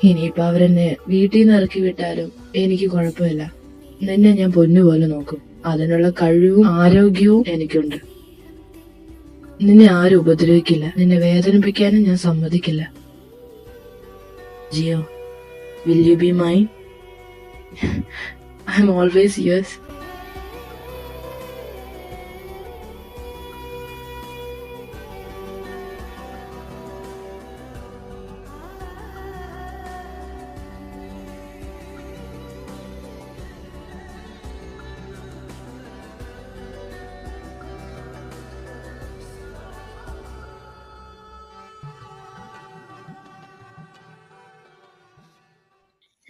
C: ഇനിയിപ്പോ അവരെന്നെ വീട്ടിൽ നിന്ന് ഇറക്കി വിട്ടാലും എനിക്ക് കുഴപ്പമില്ല. നിന്നെ ഞാൻ പൊന്നുപോലെ നോക്കും. അതിനുള്ള കഴിവും ആരോഗ്യവും എനിക്കുണ്ട്. നിന്നെ ആരും ഉപദ്രവിക്കില്ല, നിന്നെ വേദനിപ്പിക്കാനും ഞാൻ സമ്മതിക്കില്ല. Jio, will you be mine? I'm always yours.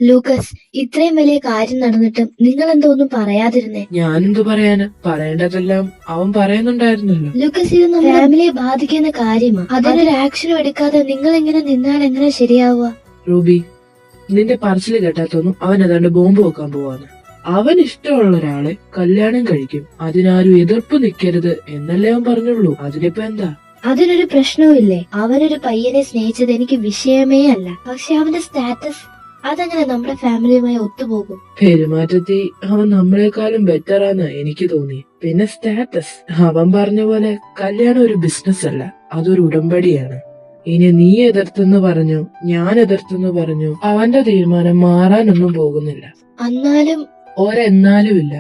B: Lucas, ഇത്രയും വലിയ കാര്യം നടന്നിട്ടും നിങ്ങൾ എന്തോ ഒന്നും പറയാതിരുന്നേ?
A: ഞാനെന്തു പറയാന്, പറയേണ്ടതെല്ലാം അവൻ പറയുന്നുണ്ടായിരുന്നല്ലോ.
B: ലൂക്കസ്, ഇത് നമ്മുടെ ഫാമിലിയെ ബാധിക്കുന്ന കാര്യമാണ്. അതിനൊരു ആക്ഷനും എടുക്കാതെ നിങ്ങൾ എങ്ങനെ നിന്നാൽ എങ്ങനെ ശരിയാവുക?
A: റൂബി, നിന്റെ പറച്ചില് കേട്ടാത്തൊന്നും അവൻ ഏതാണ്ട് ബോംബ് വെക്കാൻ പോവാന്ന്. അവൻ ഇഷ്ടമുള്ള ഒരാളെ കല്യാണം കഴിക്കും, അതിനാരും എതിർപ്പ് നിൽക്കരുത് എന്നല്ലേ അവൻ പറഞ്ഞുള്ളൂ. അതിനിപ്പോ എന്താ?
B: അതിനൊരു പ്രശ്നവും ഇല്ലേ? അവനൊരു പയ്യനെ സ്നേഹിച്ചത് എനിക്ക് വിഷയമേ അല്ല. പക്ഷെ അവന്റെ സ്റ്റാറ്റസ് അതങ്ങനെ നമ്മുടെ ഫാമിലിയുമായി ഒത്തുപോകും.
A: പെരുമാറ്റത്തിൽ അവൻ നമ്മളെക്കാളും ബെറ്ററാന്ന് എനിക്ക് തോന്നി. പിന്നെ സ്റ്റാറ്റസ്, അവൻ പറഞ്ഞ പോലെ കല്യാണം ഒരു ബിസിനസ് അല്ല, അതൊരു ഉടമ്പടിയാണ്. ഇനി നീ എതിർത്തെന്ന് പറഞ്ഞു, ഞാൻ എതിർത്തെന്ന് പറഞ്ഞു, അവന്റെ തീരുമാനം മാറാനൊന്നും പോകുന്നില്ല.
B: എന്നാലും
A: ഒരെന്നാലും ഇല്ല.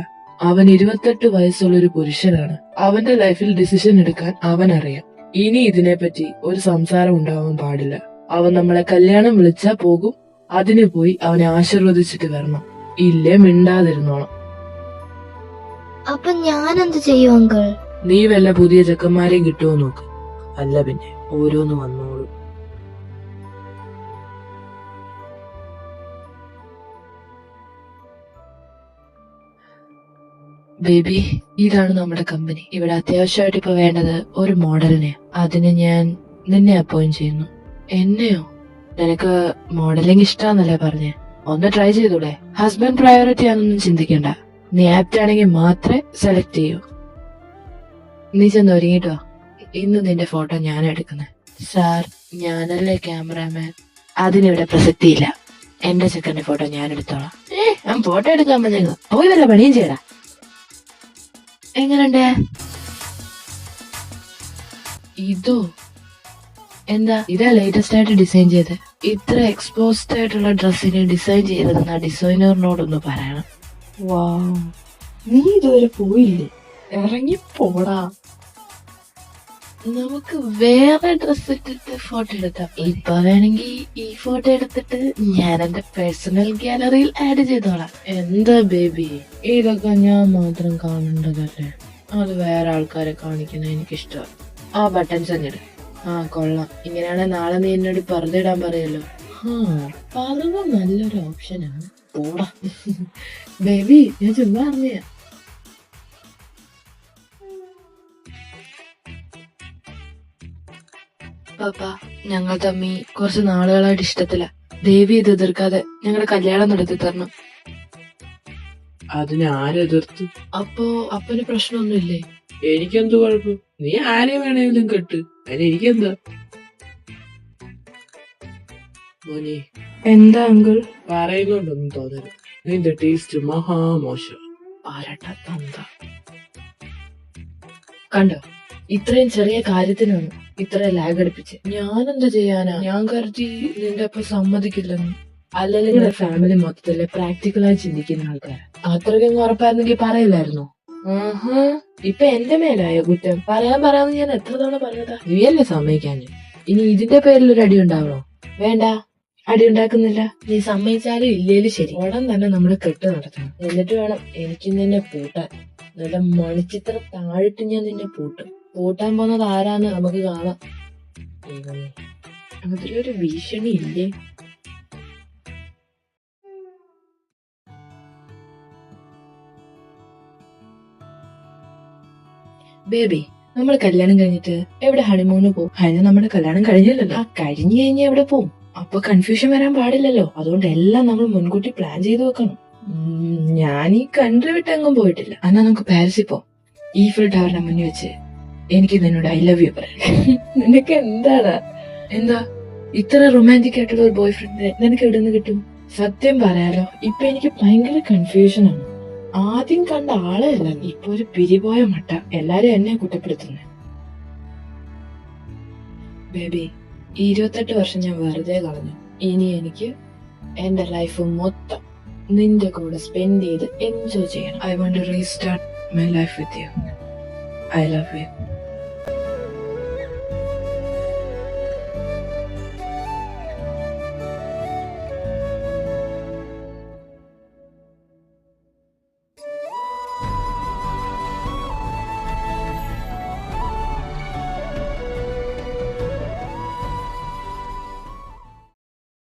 A: അവൻ 28 വയസ്സുള്ള ഒരു പുരുഷനാണ്. അവന്റെ ലൈഫിൽ ഡിസിഷൻ എടുക്കാൻ അവൻ അറിയാം. ഇനി ഇതിനെപ്പറ്റി ഒരു സംസാരം ഉണ്ടാവാൻ പാടില്ല. അവൻ നമ്മളെ കല്യാണം വിളിച്ചാ പോകും, അതിന് പോയി അവനെ ആശീർവദിച്ചിട്ട് വരണം. ഇല്ലേ മിണ്ടാതിരുന്നോണം.
B: അപ്പൊ ഞാൻ എന്ത് ചെയ്യും അങ്കിൾ?
A: നീ വല്ല പുതിയ ചെക്കന്മാരെയും കിട്ടുമോ നോക്ക്. അല്ല പിന്നെ ഓരോന്ന് വന്നോളൂ.
C: ബേബി, ഇതാണ് നമ്മുടെ കമ്പനി. ഇവിടെ അത്യാവശ്യമായിട്ട് ഇപ്പൊ വേണ്ടത് ഒരു മോഡലിനെ. അതിന് ഞാൻ നിന്നെ അപ്പോയിന്റ് ചെയ്യുന്നു. എന്നെയോ? നിനക്ക് മോഡലിംഗ് ഇഷ്ടാന്നല്ലേ പറഞ്ഞേ? ഒന്ന് ട്രൈ ചെയ്തൂടെ? ഹസ്ബൻഡ് പ്രയോറിറ്റി ആണെന്നൊന്നും ചിന്തിക്കണ്ട. നീ ആപ്റ്റ് ആണെങ്കിൽ മാത്രമേ സെലക്ട് ചെയ്യൂ. നീ ചെന്ന് ഒരുങ്ങിട്ടോ. ഇന്ന് നിന്റെ ഫോട്ടോ ഞാൻ എടുക്കുന്നത്. സാർ, ഞാനല്ലേ ക്യാമറാമാൻ. അതിനിവിടെ പ്രസക്തിയില്ല. എന്റെ ചെക്കന്റെ ഫോട്ടോ ഞാൻ എടുത്തോളാം. ഞാൻ ഫോട്ടോ എടുക്കാൻ പറഞ്ഞത് പോയി വല്ല പണിയും ചെയ്യടാ. എങ്ങനുണ്ട്? ഇതോ? എന്താ ഇതാ ലേറ്റസ്റ്റ് ആയിട്ട് ഡിസൈൻ ചെയ്ത്? ഇത്ര എക്സ്പോസ്ഡ് ആയിട്ടുള്ള ഡ്രസ്സിനെ ഡിസൈൻ ചെയ്തതെന്നാ ഡിസൈനറിനോടൊന്ന് പറയണം. വാവ്, നീ ഇതുവരെ പോയില്ലേ? ഇറങ്ങി പോടാ. നമുക്ക് വേറെ ഡ്രസ് ഇട്ടിട്ട് ഫോട്ടോ എടുക്കാം. ഇപ്പൊ വേണമെങ്കിൽ ഈ ഫോട്ടോ എടുത്തിട്ട് ഞാൻ എന്റെ പേഴ്സണൽ ഗാലറിയിൽ ആഡ് ചെയ്തോളാം. എന്താ ബേബി, ഇതൊക്കെ ഞാൻ മാത്രം കാണേണ്ടതല്ലേ? അത് വേറെ ആൾക്കാരെ കാണിക്കുന്ന എനിക്കിഷ്ടമാണ്. ആ ബട്ടൺസ് തന്നെ ഇട്. ആ കൊള്ളാം. ഇങ്ങനെയാണെ നാളെ നീ എന്നോട് പറഞ്ഞിടാൻ പറയല്ലോ. പറവ നല്ലൊരു ഓപ്ഷനാണ്. പോടാ ബേബി, ഞാൻ ചുമ്മാ അറിഞ്ഞ. പാപ്പ, ഞങ്ങൾ തമ്മി കുറച്ച് നാളുകളായിട്ട് ഇഷ്ടത്തില്ല. ദേവി ഇത് എതിർക്കാതെ ഞങ്ങളുടെ കല്യാണം നടത്തി തരണം.
A: അതിന് ആരെതിർത്തു?
C: അപ്പോ അപ്പന് പ്രശ്നമൊന്നുമില്ലേ?
A: എനിക്കെന്ത് കുഴപ്പം? നീ ആരെ വേണേലും കെട്ട്, അതിന് എനിക്കെന്താ? മോനെ,
C: എന്താ അങ്കിൾ?
A: പറയുന്നോണ്ടൊന്നും തോന്നരുത്. നിന്റെ ടേസ്റ്റ് മഹാമോശം.
C: പാരട്ട തന്ത. കണ്ടോ, ഇത്രയും ചെറിയ കാര്യത്തിനാണ് ഇത്ര ലാഗ് അടുപ്പിച്ച്. ഞാനെന്താ ചെയ്യാനാ? ഞാൻ കരുതി നിന്റെ അപ്പ സമ്മതിക്കില്ലെന്ന്. അല്ലെങ്കിൽ നിങ്ങളുടെ ഫാമിലി മൊത്തത്തില് പ്രാക്ടിക്കലായി ചിന്തിക്കുന്ന ആൾക്കാർ. അത്രയ്ക്കും ഉറപ്പായിരുന്നെങ്കിൽ പറയില്ലായിരുന്നോ? ഇപ്പൊ എന്റെ മേലായ കുറ്റം. പറയാന്ന് ഞാൻ എത്ര തവണ പറഞ്ഞതാ? നീയല്ലേ സമ്മതിക്കാഞ്ഞ്? ഇനി ഇതിന്റെ പേരിൽ ഒരു അടി ഉണ്ടാവണോ? വേണ്ട, അടി ഉണ്ടാക്കുന്നില്ല. നീ സമ്മതിച്ചാലും ഇല്ലേലും ശരി, ഉടൻ തന്നെ നമ്മള് കെട്ട് നടത്തണം. എന്നിട്ട് വേണം എനിക്ക് നിന്നെ പൂട്ടാൻ. നല്ല മണിച്ചിത്ര താഴിട്ട് ഞാൻ നിന്നെ പൂട്ടും. പൂട്ടാൻ പോകുന്നത് ആരാന്ന് നമുക്ക് കാണാം. അതിലൊരു ഭീഷണി ഇല്ലേ? ബേബി, നമ്മൾ കല്യാണം കഴിഞ്ഞിട്ട് എവിടെ ഹണിമൂണ് പോകും? അതിന് നമ്മുടെ കല്യാണം കഴിഞ്ഞില്ലല്ലോ. കഴിഞ്ഞു കഴിഞ്ഞാൽ എവിടെ പോകും? അപ്പൊ കൺഫ്യൂഷൻ വരാൻ പാടില്ലല്ലോ. അതുകൊണ്ട് എല്ലാം നമ്മൾ മുൻകൂട്ടി പ്ലാൻ ചെയ്ത് വെക്കണം. ഞാൻ ഈ കൺട്രി വിട്ടെങ്ങും പോയിട്ടില്ല. എന്നാ നമുക്ക് പാരീസിൽ പോവാം. ഈഫിൽ ടവറിന്റെ മുന്നിൽ വെച്ച് എനിക്ക് നിന്നോട് ഐ ലവ് യു പറയാം. നിനക്ക് എന്താണ്? എന്താ ഇത്ര റൊമാൻറ്റിക് ആയിട്ടുള്ള ഒരു ബോയ് ഫ്രണ്ട് നിനക്ക് എവിടെ നിന്ന് കിട്ടും? സത്യം പറയാലോ, ഇപ്പൊ എനിക്ക് ഭയങ്കര കൺഫ്യൂഷൻ ആണ്. ആദ്യം കണ്ട ആളെ അല്ല, ഇപ്പൊ ഒരു പിരിപോയ മട്ട. എല്ലാരും എന്നെ കുറ്റപ്പെടുത്തുന്നു. ബേബി, 28 വർഷം ഞാൻ വെറുതെ കളഞ്ഞു. ഇനി എനിക്ക് എന്റെ ലൈഫ് മൊത്തം നിന്റെ കൂടെ സ്പെൻഡ് ചെയ്ത് എൻജോയ് ചെയ്യണം. I want to restart my life with you. I love U.